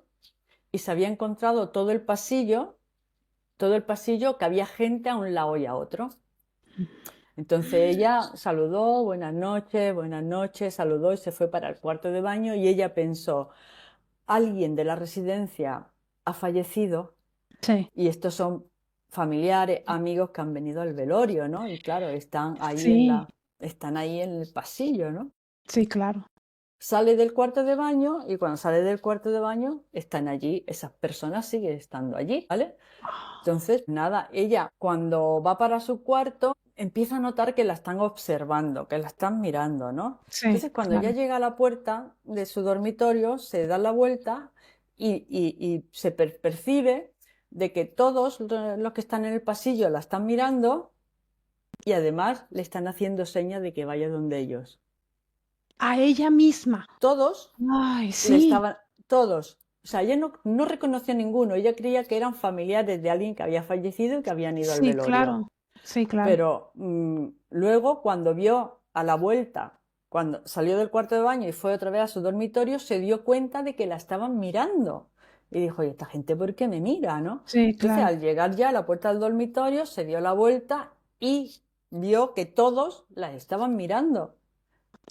y se había encontrado todo el pasillo que había gente a un lado y a otro. Entonces ella saludó, buenas noches, saludó y se fue para el cuarto de baño, y ella pensó, alguien de la residencia ha fallecido Sí. y estos son familiares, amigos que han venido al velorio, ¿no? Y claro, Sí, están ahí en el pasillo, ¿no? sí, claro. sale del cuarto de baño y cuando sale del cuarto de baño están allí, esas personas siguen estando allí, ¿vale? Entonces, nada, ella cuando va para su cuarto empieza a notar que la están observando, que la están mirando, ¿no? Sí, Entonces, cuando ella claro. llega a la puerta de su dormitorio, se da la vuelta y se percibe de que todos los que están en el pasillo la están mirando y además le están haciendo señas de que vaya donde ellos. A ella misma. Todos Ay, le sí, estaban, todos. O sea, ella no reconoció a ninguno. Ella creía que eran familiares de alguien que había fallecido y que habían ido al sí, velorio. claro. Sí, claro. Pero luego, cuando vio a la vuelta, cuando salió del cuarto de baño y fue otra vez a su dormitorio, se dio cuenta de que la estaban mirando. Y dijo, oye, esta gente, ¿por qué me mira, no? Sí, Entonces, claro. al llegar ya a la puerta del dormitorio, se dio la vuelta y vio que todos la estaban mirando.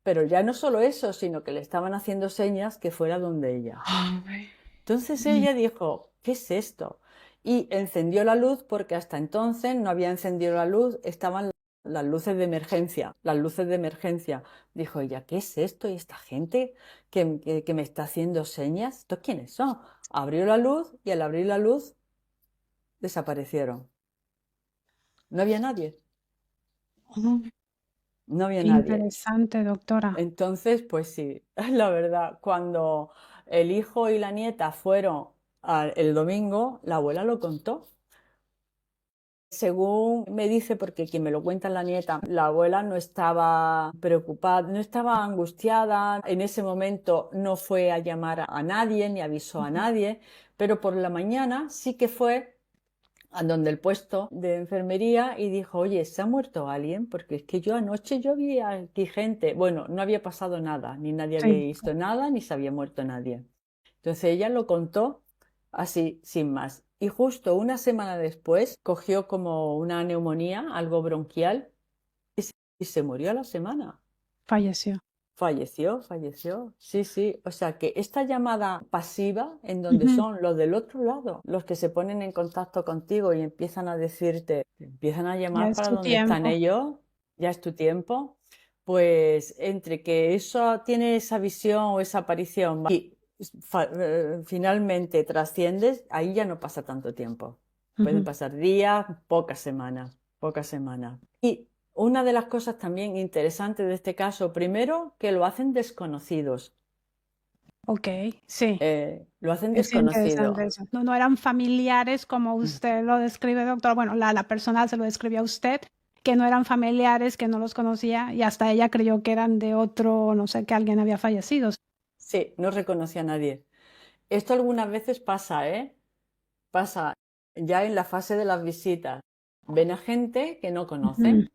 Pero ya no solo eso, sino que le estaban haciendo señas que fuera donde ella. Ay, Entonces mm, ella dijo, ¿qué es esto? Y encendió la luz porque hasta entonces no había encendido la luz, estaban las luces de emergencia, las luces de emergencia. Dijo ella, ¿qué es esto? ¿Y esta gente que me está haciendo señas? ¿Estos quiénes son? Abrió la luz y al abrir la luz desaparecieron. No había nadie, oh, no había qué nadie. interesante, doctora. Entonces, pues sí, la verdad, cuando el hijo y la nieta fueron el domingo, la abuela lo contó. Según me dice, porque quien me lo cuenta es la nieta, la abuela no estaba preocupada, no estaba angustiada, en ese momento no fue a llamar a nadie ni avisó a Ujú. nadie, pero por la mañana sí que fue a donde el puesto de enfermería y dijo, oye, ¿se ha muerto alguien? Porque es que yo anoche yo vi aquí gente, bueno, no había pasado nada, ni nadie había Sí. visto nada, ni se había muerto nadie. Entonces ella lo contó así, sin más. Y justo una semana después cogió como una neumonía, algo bronquial, y se murió a la semana. Falleció. Falleció, falleció. Sí, sí. O sea que esta llamada pasiva, en donde Ujú. son los del otro lado, los que se ponen en contacto contigo y empiezan a decirte, empiezan a Ya llamar es para tu donde están tiempo. ellos, ya es tu tiempo, pues entre que eso tiene esa visión o esa aparición y finalmente trasciendes, ahí ya no pasa tanto tiempo. Pueden Ujú. pasar días, pocas semanas, pocas semanas. Y una de las cosas también interesantes de este caso, primero, que lo hacen desconocidos. Ok, sí. Lo hacen Es desconocidos. interesante eso. No, no eran familiares como usted lo describe, doctor. Bueno, la persona se lo describió a usted, que no eran familiares, que no los conocía y hasta ella creyó que eran de otro, no sé, que alguien había fallecido. Sí, no reconoce a nadie. Esto algunas veces pasa, ¿eh? Pasa ya en la fase de las visitas. Ven a gente que no Ujú, conocen,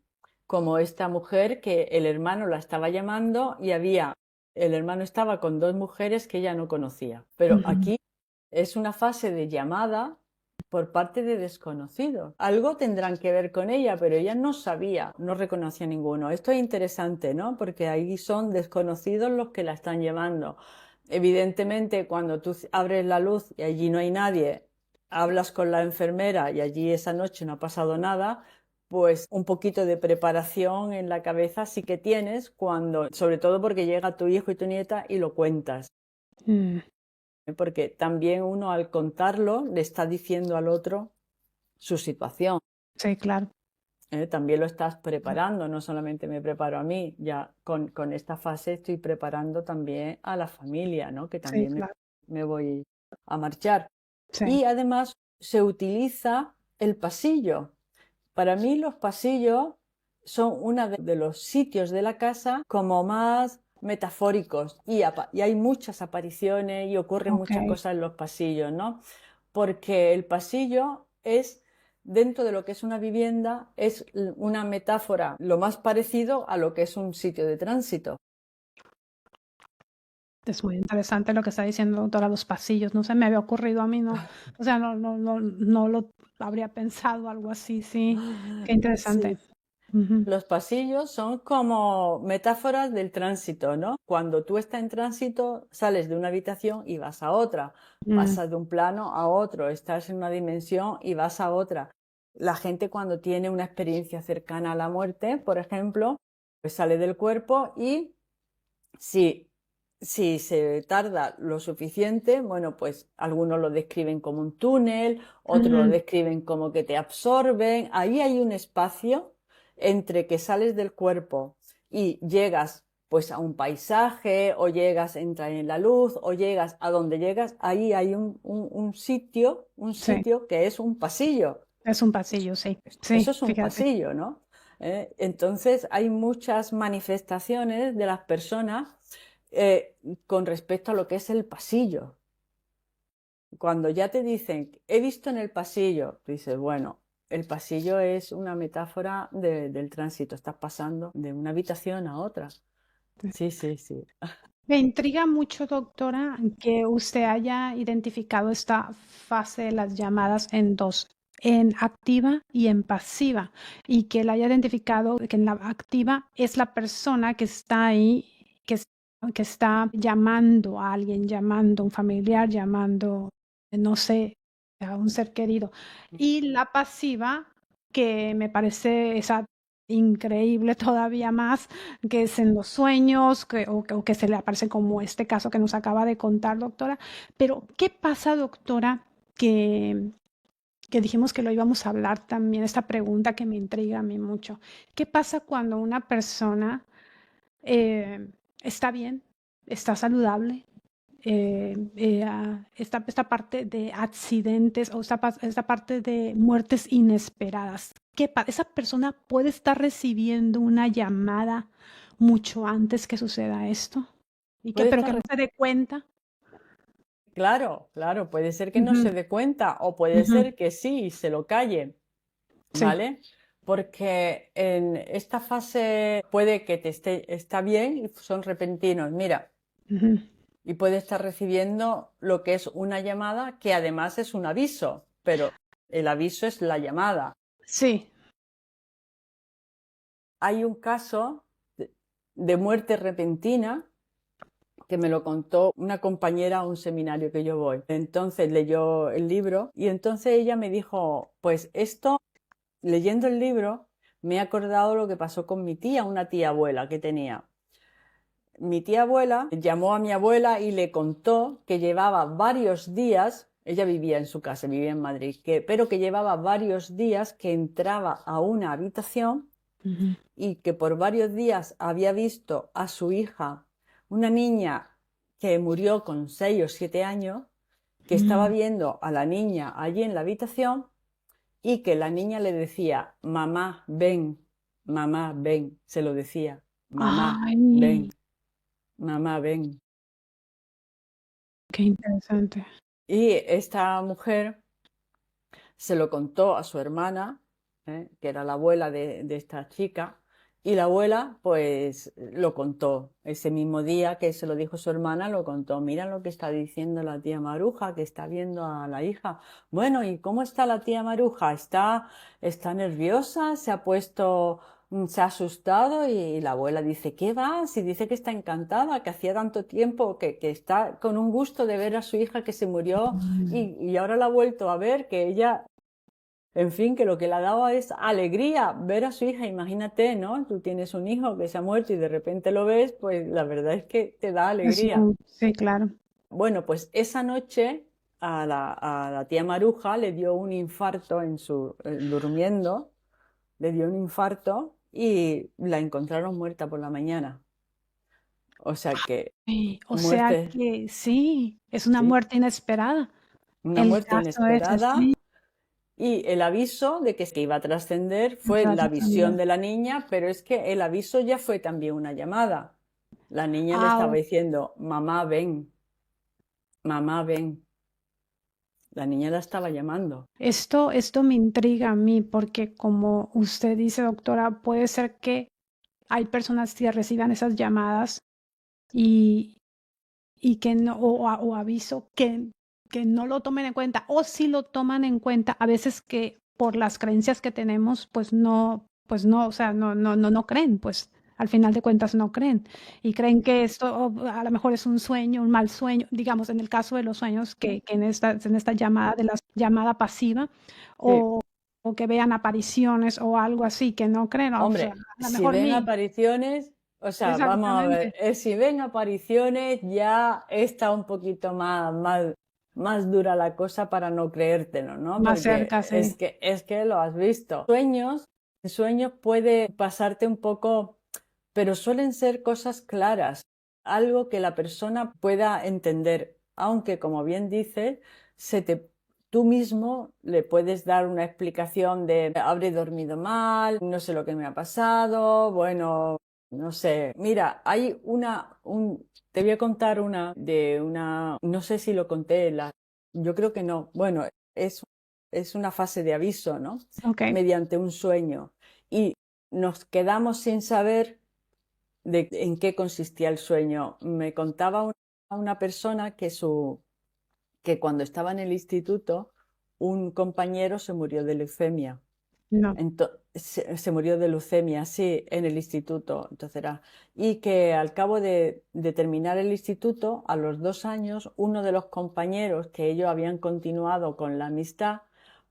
como esta mujer que el hermano la estaba llamando y el hermano estaba con dos mujeres que ella no conocía. Pero ujú. aquí es una fase de llamada por parte de desconocidos. Algo tendrán que ver con ella, pero ella no sabía, no reconocía a ninguno. Esto es interesante, ¿no? Porque ahí son desconocidos los que la están llevando. Evidentemente, cuando tú abres la luz y allí no hay nadie, hablas con la enfermera y allí esa noche no ha pasado nada, pues un poquito de preparación en la cabeza sí que tienes cuando, sobre todo porque llega tu hijo y tu nieta y lo cuentas. Mm, Porque también uno al contarlo le está diciendo al otro su situación. sí, claro. También lo estás preparando, no solamente me preparo a mí, ya con esta fase estoy preparando también a la familia, ¿no? Que Sí, también claro. me voy a marchar. Sí. Y además se utiliza el pasillo. Para mí los pasillos son uno de los sitios de la casa como más metafóricos y hay muchas apariciones y ocurren Ok. muchas cosas en los pasillos, ¿no? Porque el pasillo es, dentro de lo que es una vivienda, es una metáfora lo más parecido a lo que es un sitio de tránsito. Es muy interesante lo que está diciendo, doctora, los pasillos. No se me había ocurrido a mí, no. O sea, no lo habría pensado algo así, sí. Qué interesante. Sí. Ujú, Los pasillos son como metáforas del tránsito, ¿no? Cuando tú estás en tránsito, sales de una habitación y vas a otra, mm, pasas de un plano a otro, estás en una dimensión y vas a otra. La gente cuando tiene una experiencia cercana a la muerte, por ejemplo, pues sale del cuerpo y si Si se tarda lo suficiente, bueno, pues algunos lo describen como un túnel, otros lo describen como que te absorben. Ahí hay un espacio entre que sales del cuerpo y llegas pues a un paisaje, o llegas, entras en la luz, o llegas a donde llegas. Ahí hay un Sí, sitio que es un pasillo. es un pasillo, sí, Eso sí, es un fíjate. pasillo, ¿no? Entonces hay muchas manifestaciones de las personas eh, con respecto a lo que es el pasillo. Cuando ya te dicen, he visto en el pasillo, tú dices, bueno, el pasillo es una metáfora del tránsito, estás pasando de una habitación a otra. Sí, sí, sí. Me intriga mucho, doctora, que usted haya identificado esta fase de las llamadas en dos, en activa y en pasiva, y que la haya identificado que en la activa es la persona que está ahí, que está llamando a alguien, llamando a un familiar, llamando, no sé, a un ser querido. Y la pasiva, que me parece esa increíble todavía más, que es en los sueños, o que se le aparece como este caso que nos acaba de contar, doctora. Pero, ¿qué pasa, doctora? Que, que dijimos que lo íbamos a hablar también, esta pregunta que me intriga a mí mucho. ¿Qué pasa cuando una persona está bien, está saludable? Esta parte de accidentes o esta parte de muertes inesperadas. Esa persona puede estar recibiendo una llamada mucho antes que suceda esto Puede pero que no estar, se dé cuenta. claro, claro, puede ser que no Ujú, se dé cuenta o puede ujú, ser que sí y se lo calle. sí, ¿Vale? Porque en esta fase puede que está bien y son repentinos, mira, ujú, y puede estar recibiendo lo que es una llamada que además es un aviso, pero el aviso es la llamada. sí, Hay un caso de muerte repentina que me lo contó una compañera a un seminario que yo voy. Entonces leyó el libro y entonces ella me dijo, pues esto, leyendo el libro, me he acordado lo que pasó con mi tía, una tía abuela que tenía. Mi tía abuela llamó a mi abuela y le contó que llevaba varios días, ella vivía en su casa, vivía en Madrid, pero que llevaba varios días que entraba a una habitación ujú, y que por varios días había visto a su hija, una niña que murió con 6 o 7 años, que estaba mm. viendo a la niña allí en la habitación y que la niña le decía, mamá, ven, se lo decía, Ay, mamá, ven. qué interesante. Y esta mujer se lo contó a su hermana, que era la abuela de esta chica, y la abuela pues lo contó. Ese mismo día que se lo dijo su hermana, lo contó. Mira lo que está diciendo la tía Maruja, que está viendo a la hija. Bueno, ¿y cómo está la tía Maruja? Está nerviosa? ¿Se ha puesto, se ha asustado? Y la abuela dice, ¿qué va? Si dice que está encantada, que hacía tanto tiempo, que está con un gusto de ver a su hija que se murió Mm. y ahora la ha vuelto a ver, que ella, en fin, que lo que le ha dado es alegría ver a su hija. Imagínate, ¿no? Tú tienes un hijo que se ha muerto y de repente lo ves, pues la verdad es que te da alegría. Sí, claro. Bueno, pues esa noche a la tía Maruja le dio un infarto durmiendo, le dio un infarto y la encontraron muerta por la mañana. O sea que O sea muerte, que sí, es una sí, muerte inesperada. una El muerte caso ese, inesperada. sí, Y el aviso de que se iba a trascender fue esa la visión trascendencia. de la niña, pero es que el aviso ya fue también una llamada. La niña le Ah, estaba diciendo, mamá, ven. La niña la estaba llamando. esto me intriga a mí porque como usted dice, doctora, puede ser que hay personas que reciban esas llamadas y, y que no, o aviso que no lo tomen en cuenta, o si lo toman en cuenta, a veces que por las creencias que tenemos, pues no, o sea, no creen, pues al final de cuentas no creen y creen que esto a lo mejor es un sueño, un mal sueño, digamos, en el caso de los sueños que en esta llamada, de la llamada pasiva, Sí, o, o que vean apariciones o algo así, que no creen, o sea, hombre, a lo si mejor ven mi, apariciones, O sea, vamos a ver, Exactamente. si ven apariciones ya está un poquito más dura la cosa para no creértelo, ¿no? Más Porque cerca, sí. es que lo has visto. En sueños puede pasarte un poco, pero suelen ser cosas claras, algo que la persona pueda entender, aunque como bien dices, se te, tú mismo le puedes dar una explicación de habré dormido mal, no sé lo que me ha pasado, bueno, no sé. Mira, hay te voy a contar no sé si lo conté, yo creo que no. Bueno, es una fase de aviso, ¿no? Ok. Mediante un sueño. Y nos quedamos sin saber en qué consistía el sueño. Me contaba una persona que cuando estaba en el instituto, un compañero se murió de leucemia. No. Se murió de leucemia, sí, en el instituto. Y que al cabo de terminar el instituto, a los 2 años, uno de los compañeros que ellos habían continuado con la amistad,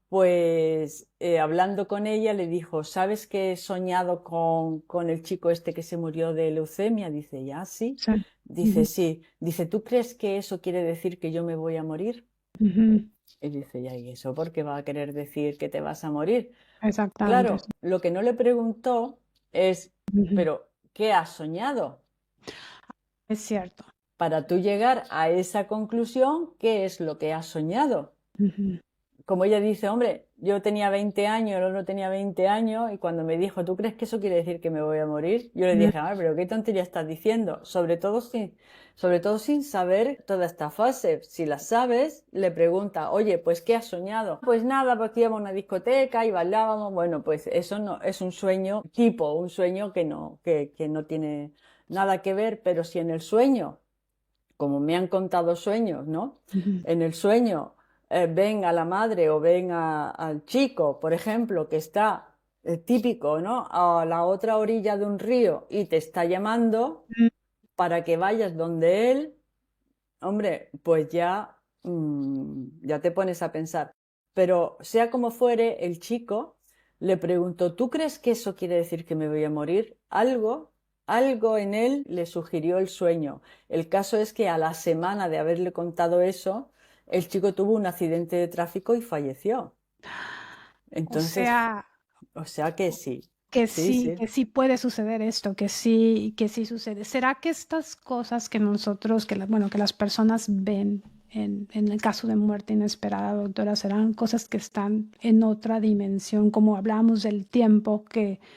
pues hablando con ella le dijo, ¿sabes que he soñado con el chico este que se murió de leucemia? Dice, ya, sí. Sí. Dice, Ujú, sí. Dice, ¿tú crees que eso quiere decir que yo me voy a morir? ujú. Y dice, ya, ¿y eso por qué va a querer decir que te vas a morir? Exactamente. Claro, lo que no le preguntó es, Ujú. pero ¿qué has soñado? Es cierto. Para tú llegar a esa conclusión, ¿qué es lo que has soñado? Ujú. Como ella dice, hombre, yo tenía 20 años, el otro tenía 20 años, y cuando me dijo, ¿tú crees que eso quiere decir que me voy a morir? Yo le Mm. dije, pero qué tontería estás diciendo, sobre todo sin saber toda esta fase. Si la sabes, le pregunta, oye, pues ¿qué has soñado? Pues nada, pues que íbamos a una discoteca y bailábamos. Bueno, pues eso no es un sueño un sueño que no tiene nada que ver, pero si en el sueño como me han contado sueños, ¿no? Ujú. En el sueño ven a la madre o ven al chico, por ejemplo, que está típico, ¿no? A la otra orilla de un río y te está llamando Mm. para que vayas donde él, hombre, pues ya te pones a pensar. Pero sea como fuere, el chico le preguntó, ¿tú crees que eso quiere decir que me voy a morir? Algo en él le sugirió el sueño. El caso es que a la semana de haberle contado eso, el chico tuvo un accidente de tráfico y falleció. O Entonces, sea, o sea que sí, sí, que sí, sí puede suceder esto, que sí sucede. ¿Será que estas cosas que nosotros, bueno, que las personas ven en el caso de muerte inesperada, doctora, serán cosas que están en otra dimensión, como hablamos del tiempo,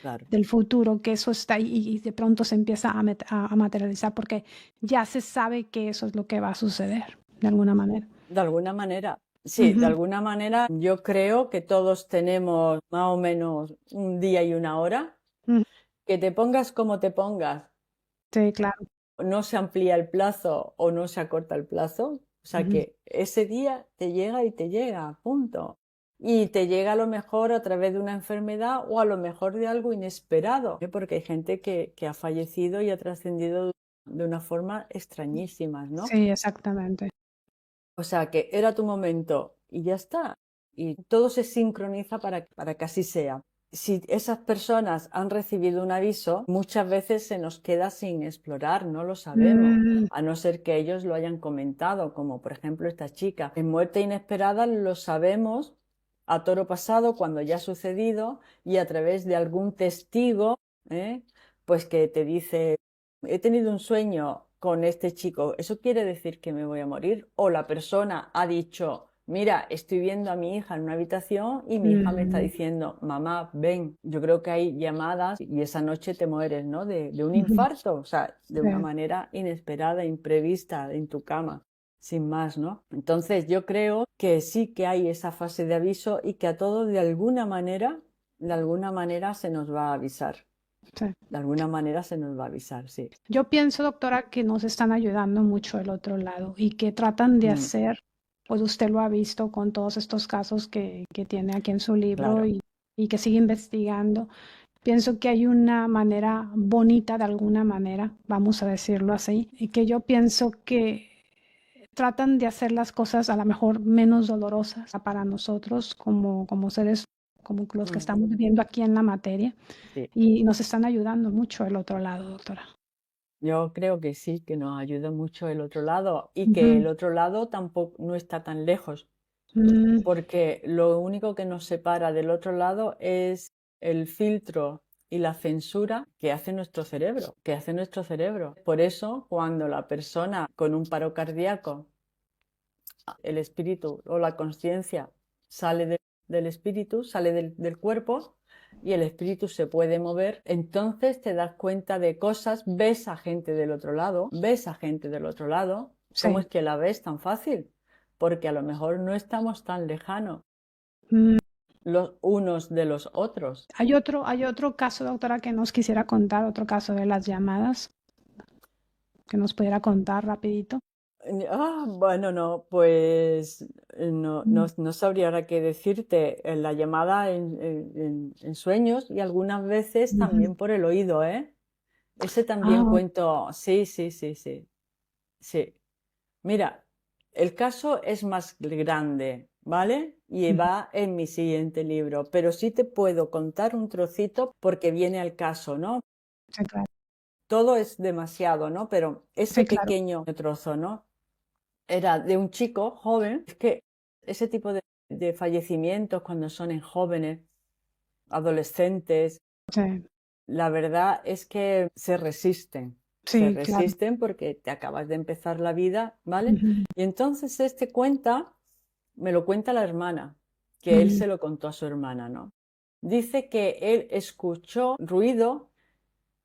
claro. del futuro, que eso está ahí y de pronto se empieza a materializar porque ya se sabe que eso es lo que va a suceder, de alguna manera? De alguna manera, sí, de Ujú. alguna manera yo creo que todos tenemos más o menos un día y una hora, Mm. que te pongas como te pongas, Sí, claro. no se amplía el plazo o no se acorta el plazo, o sea Ujú. que ese día te llega y te llega, punto. Y te llega a lo mejor a través de una enfermedad o a lo mejor de algo inesperado, ¿eh? Porque hay gente que ha fallecido y ha trascendido de una forma extrañísima, ¿no? Sí, exactamente. O sea, que era tu momento y ya está. Y todo se sincroniza para que así sea. Si esas personas han recibido un aviso, muchas veces se nos queda sin explorar, no lo sabemos, Mm. a no ser que ellos lo hayan comentado, como por ejemplo esta chica. En muerte inesperada lo sabemos a toro pasado cuando ya ha sucedido y a través de algún testigo, ¿eh? Pues que te dice, he tenido un sueño con este chico, ¿eso quiere decir que me voy a morir? O la persona ha dicho, mira, estoy viendo a mi hija en una habitación y mi hija me está Mm. diciendo, mamá, ven. Yo creo que hay llamadas y esa noche te mueres, ¿no? De un Ujú. infarto, o sea, de una Sí. manera inesperada, imprevista, en tu cama. Sin más, ¿no? Entonces yo creo que sí que hay esa fase de aviso y que a todos de alguna manera se nos va a avisar. Sí. De alguna manera se nos va a avisar, sí. Yo pienso, doctora, que nos están ayudando mucho el otro lado y que tratan de Mm, hacer, pues usted lo ha visto con todos estos casos que tiene aquí en su libro claro. y que sigue investigando. Pienso que hay una manera bonita, de alguna manera, vamos a decirlo así, y que yo pienso que tratan de hacer las cosas a lo mejor menos dolorosas para nosotros como seres, como los que Mm, estamos viviendo aquí en la materia, sí. y nos están ayudando mucho el otro lado, doctora. Yo creo que sí, que nos ayuda mucho el otro lado y que el otro lado tampoco no está tan lejos, Mm, porque lo único que nos separa del otro lado es el filtro y la censura que hace nuestro cerebro, que hace nuestro cerebro. Por eso, cuando la persona con un paro cardíaco, el espíritu o la conciencia sale del espíritu, sale del cuerpo y el espíritu se puede mover, entonces te das cuenta de cosas, ves a gente del otro lado, ves a gente del otro lado. ¿Cómo sí. es que la ves tan fácil? Porque a lo mejor no estamos tan lejanos Mm, los unos de los otros. hay otro caso, doctora, que nos quisiera contar, otro caso de las llamadas, que nos pudiera contar rapidito. Bueno, no, pues Mm, no sabría ahora qué decirte. En la llamada en sueños y algunas veces ujú. también por el oído, ¿eh? Ese también Ah, cuento, sí, sí, sí, sí, sí. Mira, el caso es más grande, ¿vale? Y ujú. va en mi siguiente libro, pero sí te puedo contar un trocito porque viene al caso, ¿no? Sí, claro. Todo es demasiado, ¿no? Pero ese Sí, claro. pequeño trozo, ¿no? Era de un chico joven. Es que ese tipo de fallecimientos cuando son en jóvenes, adolescentes, Sí, la verdad es que se sí, claro. resisten porque te acabas de empezar la vida, ¿vale? Ujú, Y entonces este cuenta, me lo cuenta la hermana, que él ujú, se lo contó a su hermana, ¿no? Dice que él escuchó ruido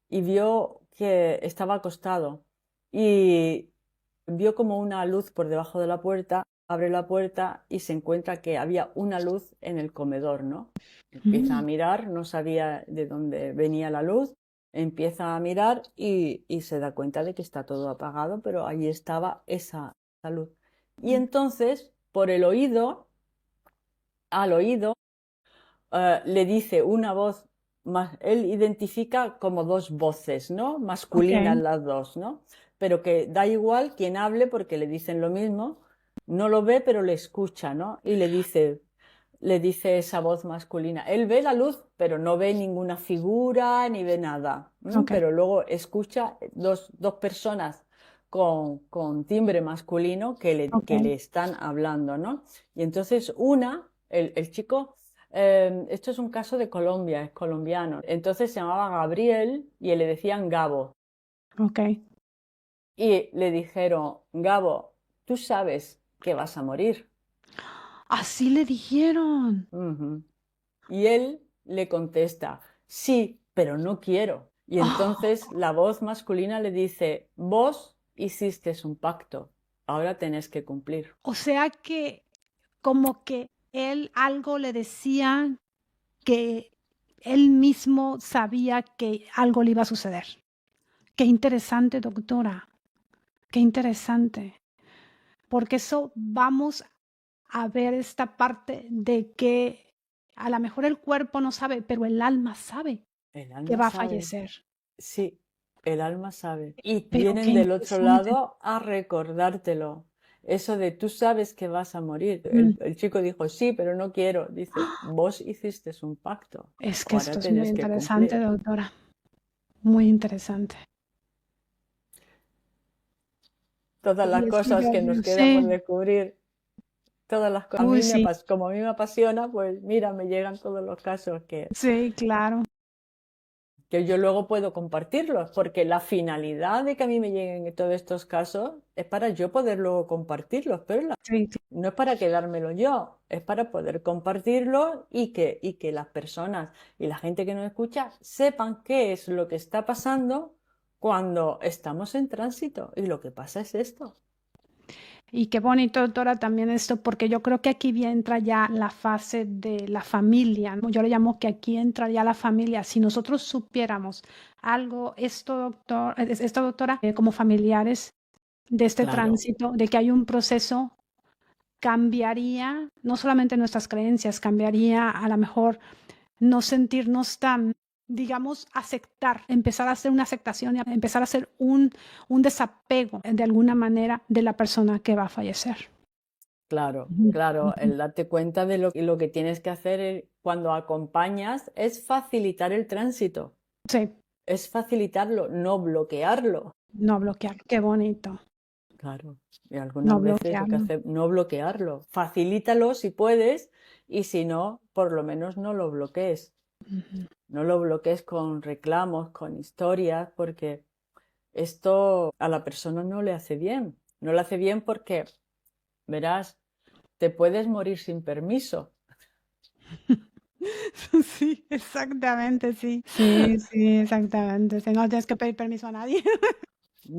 y vio que estaba acostado y vio como una luz por debajo de la puerta, abre la puerta y se encuentra que había una luz en el comedor, ¿no? Empieza a ujú. mirar, no sabía de dónde venía la luz, empieza a mirar y se da cuenta de que está todo apagado, pero ahí estaba esa luz. Y entonces, por el oído, al oído, le dice una voz más, él identifica como dos voces, ¿no? Ok, Masculinas las dos, ¿no? Pero que da igual quien hable porque le dicen lo mismo, no lo ve pero le escucha, ¿no? Y le dice esa voz masculina, él ve la luz pero no ve ninguna figura ni ve nada, ¿m? ok, Pero luego escucha dos personas con timbre masculino que ok. le están hablando, ¿no? Y entonces el chico esto es un caso de Colombia, es colombiano. Entonces se llamaba Gabriel y le decían Gabo. Ok. Y le dijeron, Gabo, tú sabes que vas a morir. Así le dijeron. Ujú. Y él le contesta, sí, pero no quiero. Y Ah, entonces la voz masculina le dice, vos hiciste un pacto, ahora tenés que cumplir. o sea que como que él algo le decía que él mismo sabía que algo le iba a suceder. Qué interesante, doctora. Qué interesante. Porque eso vamos a ver esta parte de que a lo mejor el cuerpo no sabe, pero el alma sabe El que alma va a sabe. fallecer. Sí, el alma sabe. Y Pero qué vienen del otro interesante. lado a recordártelo. Eso de tú sabes que vas a morir. Mm. El chico dijo, sí, pero no quiero. Dice, vos hiciste un pacto. Es que Ahora esto es muy tenés que interesante, cumplir. doctora. Muy interesante. Todas las Y es cosas que nos quedan por sí, descubrir, todas las cosas. uy, sí, Como a mí me apasiona, pues mira, me llegan todos los casos sí, claro. que yo luego puedo compartirlos, porque la finalidad de que a mí me lleguen todos estos casos es para yo poder luego compartirlos, pero Sí, no es para quedármelo yo, es para poder compartirlo y que las personas y la gente que nos escucha sepan qué es lo que está pasando cuando estamos en tránsito. Y lo que pasa es esto. y qué bonito, doctora, también esto, porque yo creo que aquí entra ya la fase de la familia, ¿no? Yo le llamo que aquí entra ya la familia. Si nosotros supiéramos algo, esto, doctor, esta doctora, como familiares de este Claro, tránsito, de que hay un proceso, cambiaría no solamente nuestras creencias, cambiaría a lo mejor no sentirnos tan, digamos, aceptar, empezar a hacer una aceptación y empezar a hacer un desapego de alguna manera de la persona que va a fallecer. claro, Ujú, claro. ujú. El darte cuenta de lo que tienes que hacer cuando acompañas es facilitar el tránsito, Sí, es facilitarlo, no bloquearlo. No bloquearlo. Qué bonito. Claro. Y No algunas veces hay que bloquearlo. hacer, no bloquearlo. Facilítalo si puedes y si no, por lo menos no lo bloquees. Ujú. No lo bloquees con reclamos, con historias, porque esto a la persona no le hace bien. No le hace bien porque, verás, te puedes morir sin permiso. Sí, exactamente, sí. Sí, sí, exactamente. Sí, no tienes que pedir permiso a nadie.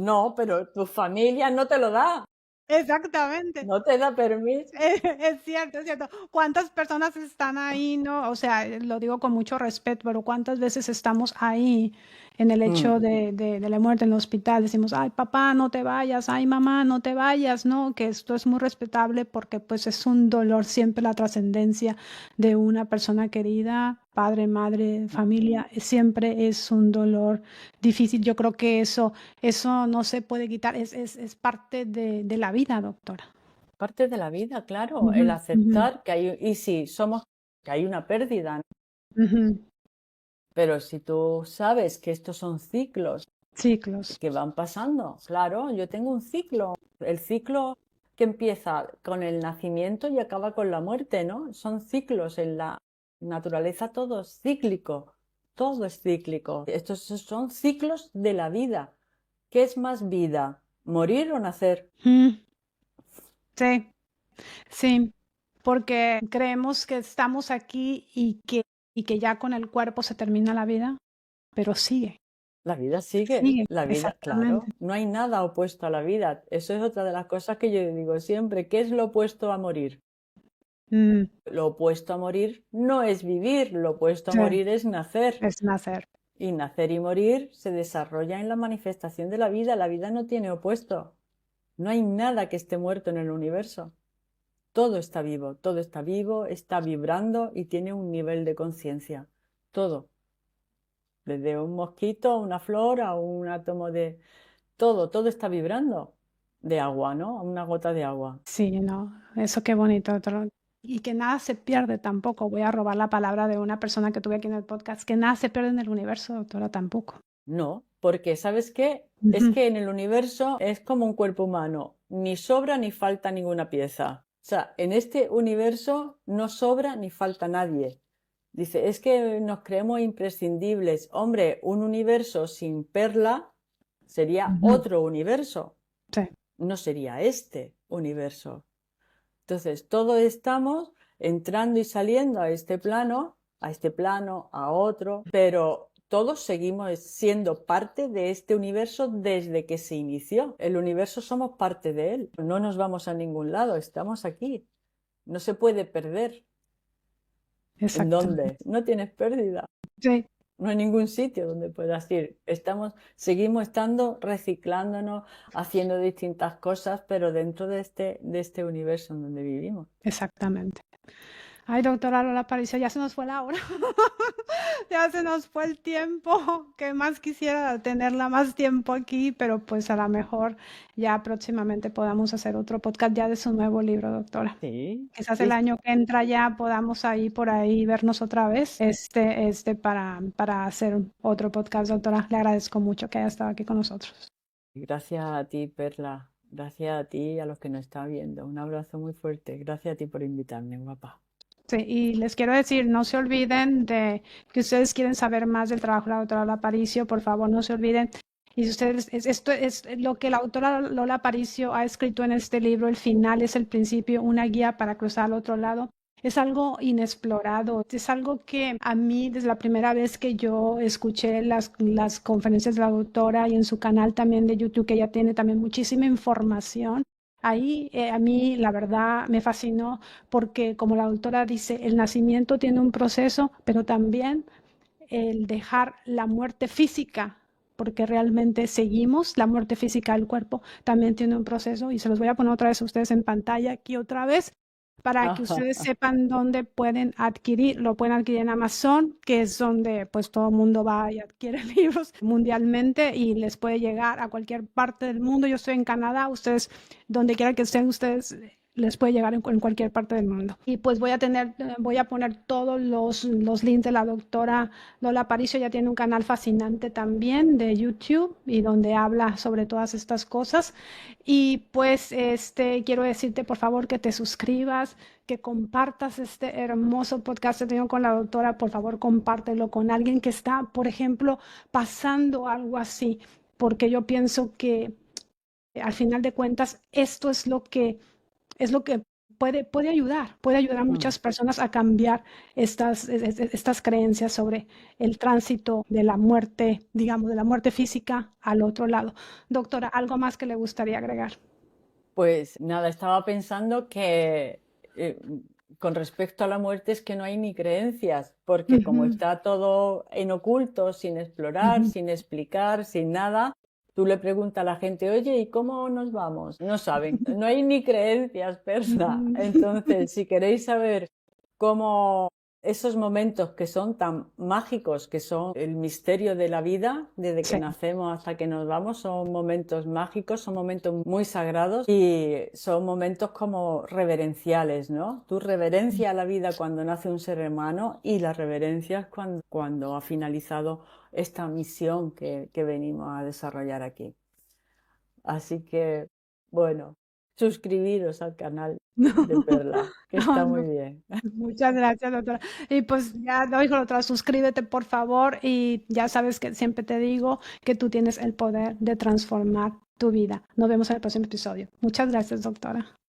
No, pero tu familia no te lo da. Exactamente. No te da permiso. Es cierto, es cierto. ¿Cuántas personas están ahí, no? O sea, lo digo con mucho respeto, pero ¿cuántas veces estamos ahí en el hecho Mm. de la muerte en el hospital? Decimos, ay, papá, no te vayas, ay, mamá, no te vayas, ¿no? Que esto es muy respetable porque pues es un dolor siempre la trascendencia de una persona querida, padre, madre, familia, siempre es un dolor difícil. Yo creo que eso no se puede quitar, es parte de la vida, doctora. Parte de la vida, claro, Ujú, el ujú, aceptar que hay, y si somos, que hay una pérdida, ¿no? ujú. Pero si tú sabes que estos son ciclos Ciclos. que van pasando, claro, yo tengo un ciclo, el ciclo que empieza con el nacimiento y acaba con la muerte, ¿no? Son ciclos en la naturaleza, todo es cíclico, todo es cíclico. Estos son ciclos de la vida. ¿Qué es más vida? ¿Morir o nacer? Mm, sí, sí, porque creemos que estamos aquí y que ya con el cuerpo se termina la vida, pero sigue, La vida, exactamente. claro, no hay nada opuesto a la vida. Eso es otra de las cosas que yo digo siempre. ¿Qué es lo opuesto a morir? Mm, Lo opuesto a morir no es vivir, lo opuesto a sí, morir es nacer. es nacer. Y nacer y morir se desarrolla en la manifestación de la vida. La vida no tiene opuesto. No hay nada que esté muerto en el universo. Todo está vivo, está vibrando y tiene un nivel de conciencia. Todo. Desde un mosquito a una flor a un átomo de... todo está vibrando. De agua, ¿no? Una gota de agua. Sí, no, eso qué bonito. Y que nada se pierde tampoco. Voy a robar la palabra de una persona que tuve aquí en el podcast, que nada se pierde en el universo, doctora, tampoco. No, porque ¿sabes qué? Es Ujú, que en el universo es como un cuerpo humano, ni sobra ni falta ninguna pieza. O sea, en este universo no sobra ni falta nadie. Dice, es que nos creemos imprescindibles. Hombre, un universo sin Perla sería ujú, otro universo, sí. no sería este universo. Entonces, todos estamos entrando y saliendo a este plano, a otro, pero todos seguimos siendo parte de este universo desde que se inició. El universo somos parte de él. No nos vamos a ningún lado, estamos aquí. No se puede perder. ¿En dónde? Exactamente. No tienes pérdida. Sí, No hay ningún sitio donde puedas ir. Seguimos estando reciclándonos, haciendo distintas cosas, pero dentro de este universo en donde vivimos. exactamente. Ay, doctora Lola Aparicio, ya se nos fue la hora. Ya se nos fue el tiempo. Que más quisiera tenerla más tiempo aquí, pero pues a lo mejor ya próximamente podamos hacer otro podcast ya de su nuevo libro, doctora. Sí, Quizás el sí, año que entra ya podamos ahí por ahí vernos otra vez, para hacer otro podcast, doctora. Le agradezco mucho que haya estado aquí con nosotros. gracias a ti, Perla. Gracias a ti y a los que nos están viendo. Un abrazo muy fuerte. Gracias a ti por invitarme, guapa. Sí, y les quiero decir, no se olviden de que ustedes quieren saber más del trabajo de la doctora Lola Aparicio, por favor, no se olviden. Y si ustedes, esto es lo que la autora Lola Aparicio ha escrito en este libro, el final es el principio, una guía para cruzar al otro lado. Es algo inexplorado, es algo que a mí, desde la primera vez que yo escuché las conferencias de la doctora y en su canal también de YouTube, que ella tiene también muchísima información, ahí a mí la verdad me fascinó porque como la doctora dice, el nacimiento tiene un proceso, pero también el dejar la muerte física, porque realmente seguimos, la muerte física del cuerpo también tiene un proceso y se los voy a poner otra vez a ustedes en pantalla aquí otra vez para que ustedes sepan dónde pueden adquirir, lo pueden adquirir en Amazon, que es donde pues todo el mundo va y adquiere libros mundialmente y les puede llegar a cualquier parte del mundo. Yo estoy en Canadá, ustedes, donde quiera que estén ustedes les puede llegar en cualquier parte del mundo. Y pues voy a poner todos los links de la doctora Lola Aparicio. Ya tiene un canal fascinante también de YouTube y donde habla sobre todas estas cosas. Y pues quiero decirte por favor que te suscribas, que compartas este hermoso podcast que tengo con la doctora. Por favor, compártelo con alguien que está, por ejemplo, pasando algo así, porque yo pienso que al final de cuentas esto es lo que puede ayudar a Mm. muchas personas a cambiar estas creencias sobre el tránsito de la muerte, digamos, de la muerte física al otro lado. Doctora, ¿algo más que le gustaría agregar? Pues nada, estaba pensando que eh, con respecto a la muerte es que no hay ni creencias, porque como Ujú, está todo en oculto, sin explorar, ujú, sin explicar, sin nada, tú le preguntas a la gente, oye, ¿y cómo nos vamos? No saben, no hay ni creencias, Persa. ujú. Entonces, si queréis saber cómo esos momentos que son tan mágicos, que son el misterio de la vida, desde que Sí. nacemos hasta que nos vamos, son momentos mágicos, son momentos muy sagrados y son momentos como reverenciales, ¿no? Tú reverencias la vida cuando nace un ser humano y la reverencias cuando ha finalizado esta misión que venimos a desarrollar aquí. Así que, bueno, suscribiros al canal de Perla, que está No, muy no, bien. muchas gracias, doctora. Y pues ya lo dijo la doctora, suscríbete por favor y ya sabes que siempre te digo que tú tienes el poder de transformar tu vida. Nos vemos en el próximo episodio. Muchas gracias, doctora.